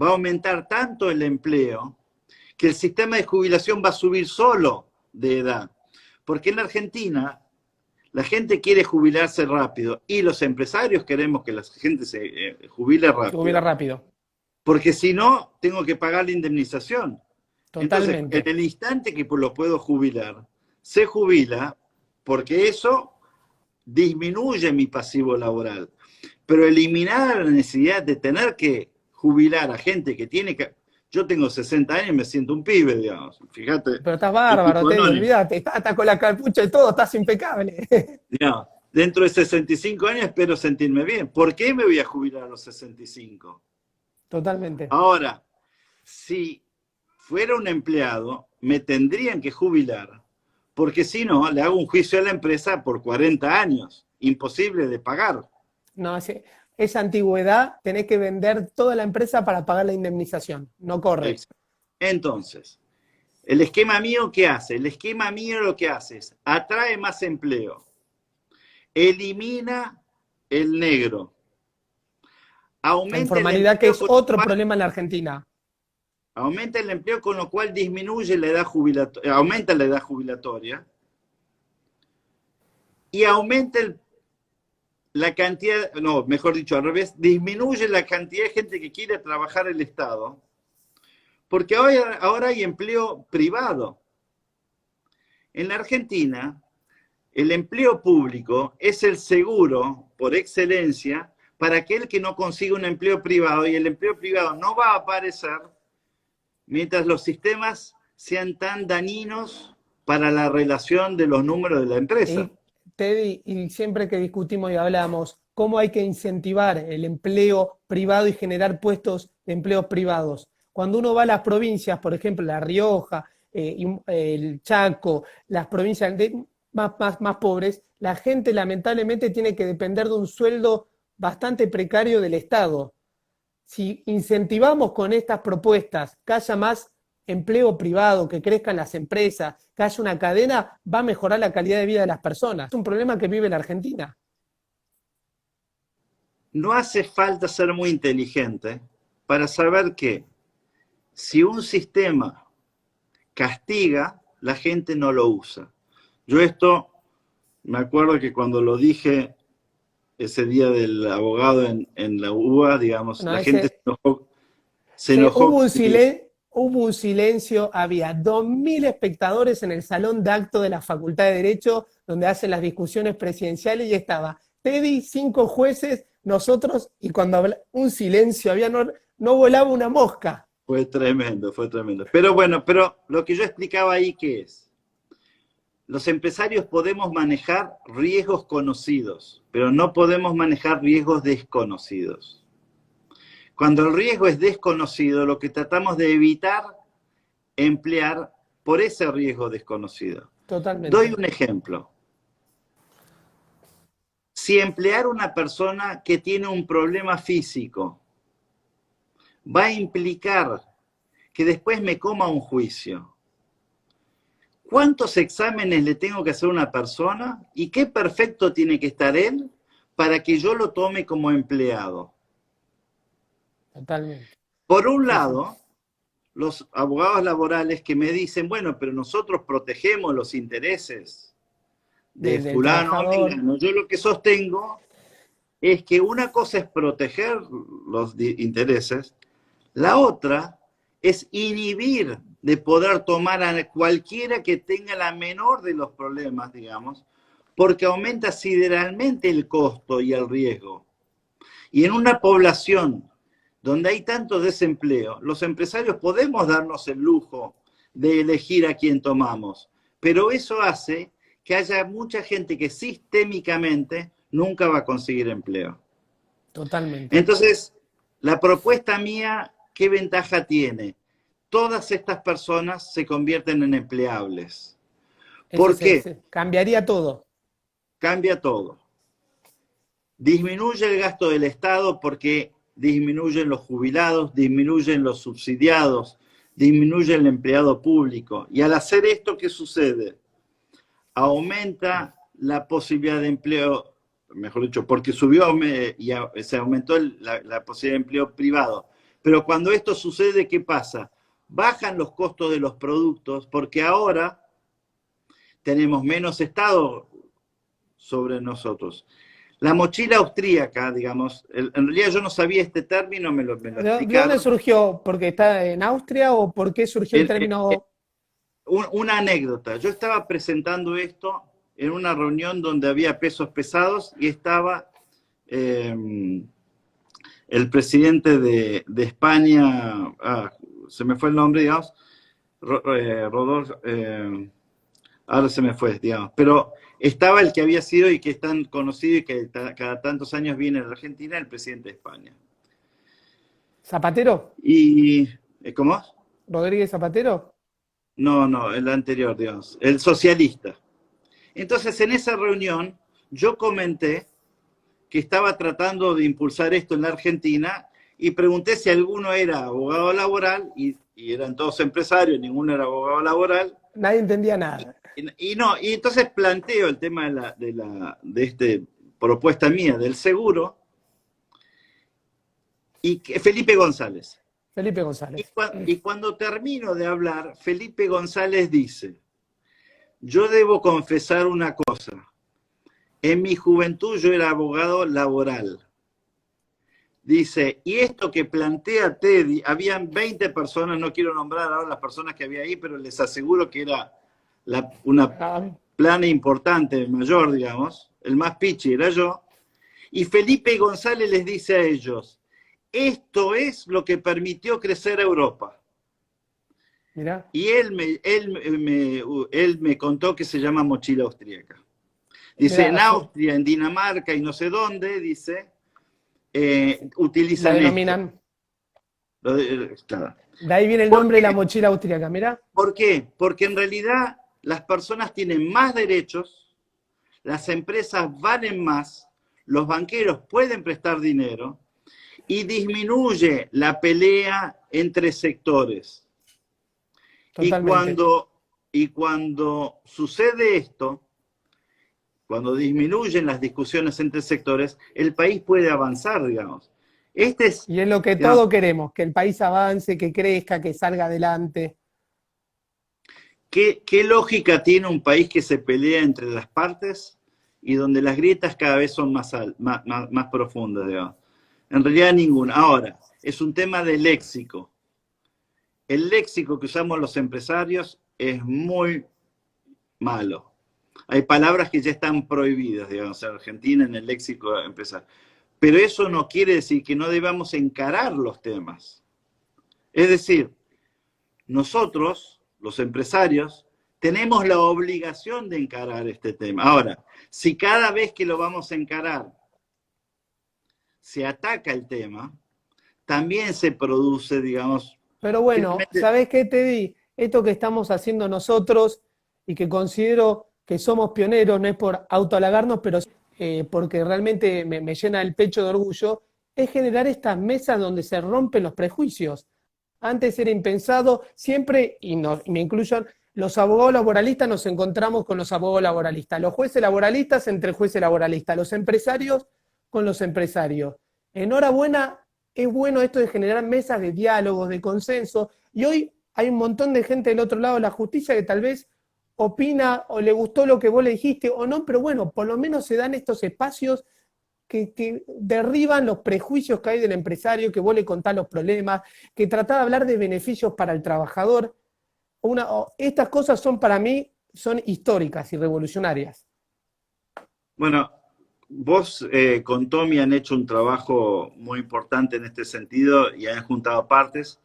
va a aumentar tanto el empleo que el sistema de jubilación va a subir solo de edad. Porque en Argentina la gente quiere jubilarse rápido y los empresarios queremos que la gente se jubile rápido. Se jubila rápido. Porque si no, tengo que pagar la indemnización. Totalmente. Entonces, en el instante que lo puedo jubilar, se jubila porque eso disminuye mi pasivo laboral. Pero eliminar la necesidad de tener que jubilar a gente que tiene que... Yo tengo 60 años y me siento un pibe, digamos. Fíjate. Pero estás bárbaro, te olvídate. Estás con la capucha y todo, estás impecable. Digamos, dentro de 65 años espero sentirme bien. ¿Por qué me voy a jubilar a los 65? Totalmente. Ahora, si fuera un empleado, me tendrían que jubilar, porque si no, le hago un juicio a la empresa por 40 años. Imposible de pagar. No, esa antigüedad tenés que vender toda la empresa para pagar la indemnización. No corre. Entonces, el esquema mío, ¿qué hace? El esquema mío lo que hace es atrae más empleo, elimina el negro, aumenta la informalidad, que es otro problema en la Argentina. Aumenta el empleo, con lo cual disminuye la edad jubilatoria, aumenta la edad jubilatoria y aumenta la cantidad, no, mejor dicho, al revés, disminuye la cantidad de gente que quiere trabajar el Estado, porque ahora hay empleo privado. En la Argentina, el empleo público es el seguro por excelencia para aquel que no consigue un empleo privado, y el empleo privado no va a aparecer mientras los sistemas sean tan dañinos para la relación de los números de la empresa. Teddy, y siempre que discutimos y hablamos, ¿cómo hay que incentivar el empleo privado y generar puestos de empleos privados? Cuando uno va a las provincias, por ejemplo, La Rioja, el Chaco, las provincias más pobres, la gente lamentablemente tiene que depender de un sueldo bastante precario del Estado. Si incentivamos con estas propuestas que haya más empleo privado, que crezcan las empresas, que haya una cadena, va a mejorar la calidad de vida de las personas. Es un problema que vive la Argentina. No hace falta ser muy inteligente para saber que si un sistema castiga, la gente no lo usa. Yo esto, me acuerdo que cuando lo dije ese día del abogado en la UBA, digamos, la gente se enojó. Hubo un silencio, había 2.000 espectadores en el salón de acto de la Facultad de Derecho, donde hacen las discusiones presidenciales, y estaba Teddy, 5 jueces, nosotros, y cuando habla, un silencio, no volaba una mosca. Fue tremendo, fue tremendo. Pero bueno, pero lo que yo explicaba ahí, ¿qué es? Los empresarios podemos manejar riesgos conocidos, pero no podemos manejar riesgos desconocidos. Cuando el riesgo es desconocido, lo que tratamos de evitar emplear por ese riesgo desconocido. Totalmente. Doy un ejemplo. Si emplear una persona que tiene un problema físico va a implicar que después me coma un juicio, ¿cuántos exámenes le tengo que hacer a una persona y qué perfecto tiene que estar él para que yo lo tome como empleado? Totalmente. Por un lado, los abogados laborales que me dicen, bueno, pero nosotros protegemos los intereses de del fulano o trabajador. mengano. Yo lo que sostengo es que una cosa es proteger los intereses, la otra es inhibir de poder tomar a cualquiera que tenga la menor de los problemas, digamos, porque aumenta sideralmente el costo y el riesgo. Y en una población donde hay tanto desempleo, los empresarios podemos darnos el lujo de elegir a quién tomamos, pero eso hace que haya mucha gente que sistémicamente nunca va a conseguir empleo. Totalmente. Entonces, la propuesta mía, ¿qué ventaja tiene? Todas estas personas se convierten en empleables. ¿Por qué? Cambiaría todo. Cambia todo. Disminuye el gasto del Estado porque disminuyen los jubilados, disminuyen los subsidiados, disminuye el empleado público. Y al hacer esto, ¿qué sucede? Aumenta la posibilidad de empleo, mejor dicho, porque subió y se aumentó la posibilidad de empleo privado. Pero cuando esto sucede, ¿qué pasa? Bajan los costos de los productos porque ahora tenemos menos Estado sobre nosotros. La mochila austríaca, digamos, en realidad yo no sabía este término, me lo ¿De explicaron. dónde surgió? ¿Porque está en Austria o por qué surgió el término? Una anécdota. Yo estaba presentando esto en una reunión donde había pesos pesados y estaba el presidente de España, se me fue el nombre, digamos, Rodolfo, ahora se me fue, digamos, pero estaba el que había sido y que es tan conocido y que cada tantos años viene a la Argentina, el presidente de España. ¿Zapatero? Y, ¿cómo? ¿Rodríguez Zapatero? No, el anterior, digamos, el socialista. Entonces, en esa reunión, yo comenté que estaba tratando de impulsar esto en la Argentina y pregunté si alguno era abogado laboral y eran todos empresarios, ninguno era abogado laboral. Nadie entendía nada. Y entonces planteo el tema de esta propuesta mía del seguro y Felipe González. Felipe González. Y cuando termino de hablar, Felipe González dice, yo debo confesar una cosa, en mi juventud yo era abogado laboral. Dice, y esto que plantea Teddy, habían 20 personas, no quiero nombrar ahora las personas que había ahí, pero les aseguro que era una plana importante, mayor, digamos, el más pichi era yo, y Felipe González les dice a ellos, esto es lo que permitió crecer a Europa. Mirá. Y él me contó que se llama mochila austríaca. Dice, en Austria, en Dinamarca y no sé dónde, dice, utilizan la denominan. Claro. De ahí viene el nombre de la mochila austríaca, mirá. ¿Por qué? Porque en realidad las personas tienen más derechos, las empresas valen más, los banqueros pueden prestar dinero y disminuye la pelea entre sectores. Y cuando sucede esto, cuando disminuyen las discusiones entre sectores, el país puede avanzar, digamos. Y es lo que todos queremos, que el país avance, que crezca, que salga adelante. ¿Qué lógica tiene un país que se pelea entre las partes y donde las grietas cada vez son más profundas, digamos? En realidad ninguna. Ahora, es un tema de léxico. El léxico que usamos los empresarios es muy malo. Hay palabras que ya están prohibidas, digamos, en Argentina en el léxico empresarial. Pero eso no quiere decir que no debamos encarar los temas. Es decir, nosotros, los empresarios, tenemos la obligación de encarar este tema. Ahora, si cada vez que lo vamos a encarar se ataca el tema, también se produce, digamos... Pero bueno, ¿sabés qué, Teddy? Esto que estamos haciendo nosotros y que considero que somos pioneros, no es por autohalagarnos, pero porque realmente me llena el pecho de orgullo, es generar estas mesas donde se rompen los prejuicios. Antes era impensado, siempre, y me incluyo, los abogados laboralistas nos encontramos con los abogados laboralistas, los jueces laboralistas entre jueces laboralistas, los empresarios con los empresarios. Enhorabuena, es bueno esto de generar mesas de diálogos, de consenso, Y hoy hay un montón de gente del otro lado de la justicia que tal vez opina o le gustó lo que vos le dijiste o no, pero bueno, por lo menos se dan estos espacios que derriban los prejuicios que hay del empresario, que vos le contás los problemas, que tratás de hablar de beneficios para el trabajador. Estas cosas son para mí, son históricas y revolucionarias. Bueno, vos con Tommy han hecho un trabajo muy importante en este sentido y han juntado partes.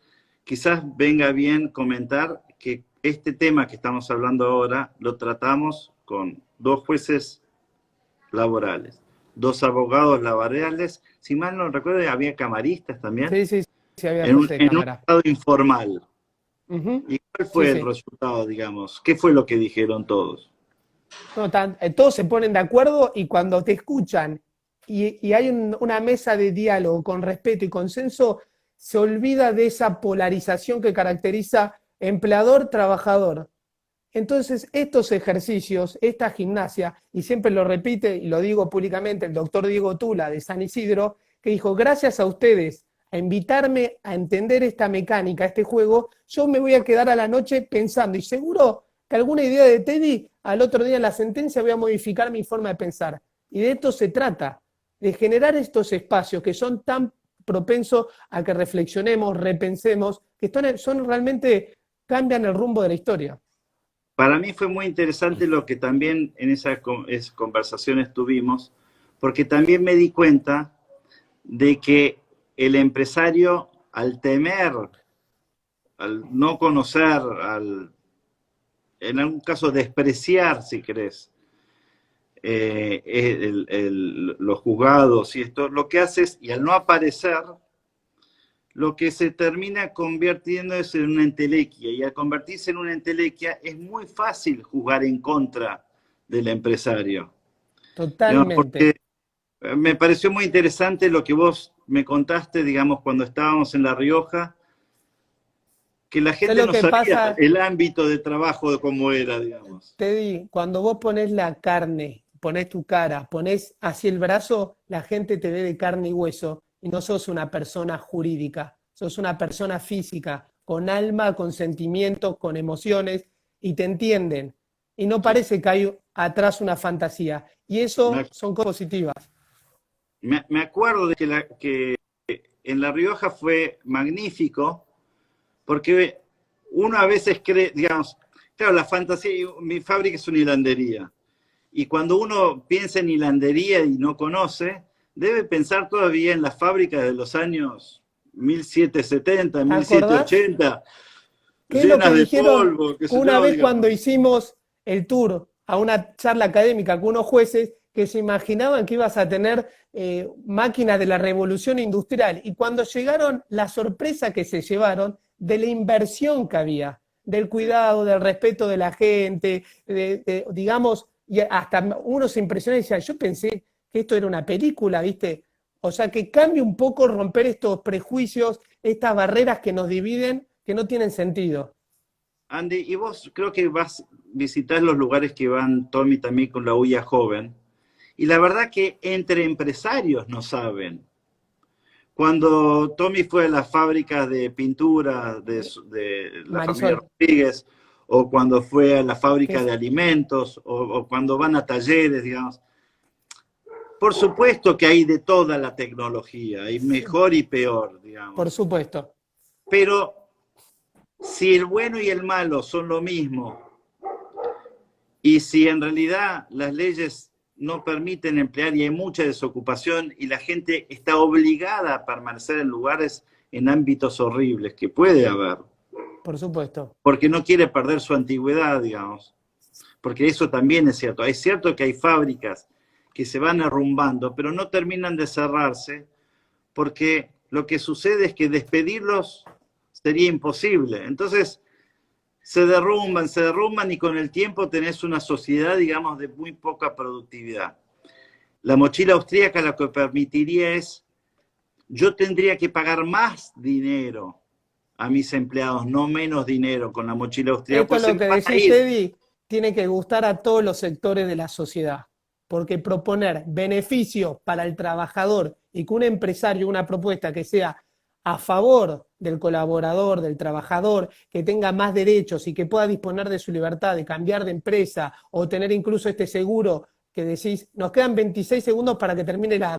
Quizás venga bien comentar que este tema que estamos hablando ahora lo tratamos con 2 jueces laborales, 2 abogados laborales, si mal no recuerdo, había camaristas también, Sí, sí, sí, había en un jueces de cámara. estado informal. Ujú. ¿Y cuál fue Sí, el sí. resultado, digamos? ¿Qué fue lo que dijeron todos? No, todos se ponen de acuerdo y cuando te escuchan y hay una mesa de diálogo con respeto y consenso, se olvida de esa polarización que caracteriza empleador-trabajador. Entonces, estos ejercicios, esta gimnasia, y siempre lo repite y lo digo públicamente el doctor Diego Tula de San Isidro, que dijo, gracias a ustedes a invitarme a entender esta mecánica, este juego, yo me voy a quedar a la noche pensando, y seguro que alguna idea de Teddy, al otro día en la sentencia voy a modificar mi forma de pensar. Y de esto se trata, de generar estos espacios que son tan propensos a que reflexionemos, repensemos, que son realmente cambian el rumbo de la historia. Para mí fue muy interesante lo que también en esas conversaciones tuvimos, porque también me di cuenta de que el empresario, al temer, al no conocer, en algún caso despreciar, si querés, los juzgados y esto, lo que hace es, y al no aparecer, lo que se termina convirtiendo es en una entelequia, y al convertirse en una entelequia es muy fácil jugar en contra del empresario. Digamos, Totalmente. porque me pareció muy interesante lo que vos me contaste, digamos, cuando estábamos en La Rioja, que la ¿Sabes gente lo no que sabía pasa, el ámbito de trabajo de cómo era, digamos. Teddy? Cuando vos pones la carne, pones tu cara, pones así el brazo, la gente te ve de carne y hueso y no sos una persona jurídica, sos una persona física, con alma, con sentimientos, con emociones y te entienden. Y no Sí. parece que hay atrás una fantasía. Y Me, eso son cosas positivas. me acuerdo de que en La Rioja fue magnífico, porque uno a veces cree, digamos, claro, la fantasía, mi fábrica es una hilandería, y cuando uno piensa en hilandería y no conoce, debe pensar todavía en las fábricas de los años 1770, ¿Te acordás? 1780, ¿Qué es lo que llenas de dijeron polvo, qué sé una yo, vez cuando digamos. hicimos el tour a una charla académica con unos jueces que se imaginaban que ibas a tener máquinas de la revolución industrial? Y cuando llegaron, la sorpresa que se llevaron de la inversión que había, del cuidado, del respeto de la gente, digamos, y hasta uno se impresiona y decía, yo pensé que esto era una película, ¿viste? O sea, que cambie un poco, romper estos prejuicios, estas barreras que nos dividen, que no tienen sentido. Andy, y vos creo que visitar los lugares que van Tommy también con la huya joven, y la verdad que entre empresarios no saben. Cuando Tommy fue a las fábricas de pintura de la familia Marisol, Rodríguez, o cuando fue a la que fábrica es, de alimentos, o cuando van a talleres, digamos, por supuesto que hay de toda la tecnología, hay mejor y peor, por digamos. supuesto, Pero si el bueno y el malo son lo mismo, y si en realidad las leyes no permiten emplear y hay mucha desocupación y la gente está obligada a permanecer en lugares, en ámbitos horribles, que puede haber, por supuesto. porque no quiere perder su antigüedad, digamos. Porque eso también es cierto. Es cierto que hay fábricas que se van arrumbando, pero no terminan de cerrarse, porque lo que sucede es que despedirlos sería imposible. Entonces, se derrumban y con el tiempo tenés una sociedad, digamos, de muy poca productividad. La mochila austríaca lo que permitiría es, yo tendría que pagar más dinero a mis empleados, no menos dinero con la mochila austríaca, Esto pues es se lo me que van a decís, ir. Teddy, tiene que gustar a todos los sectores de la sociedad, porque proponer beneficios para el trabajador y que un empresario, una propuesta que sea a favor del colaborador, del trabajador, que tenga más derechos y que pueda disponer de su libertad de cambiar de empresa o tener incluso este seguro que decís, nos quedan 26 segundos para que termine la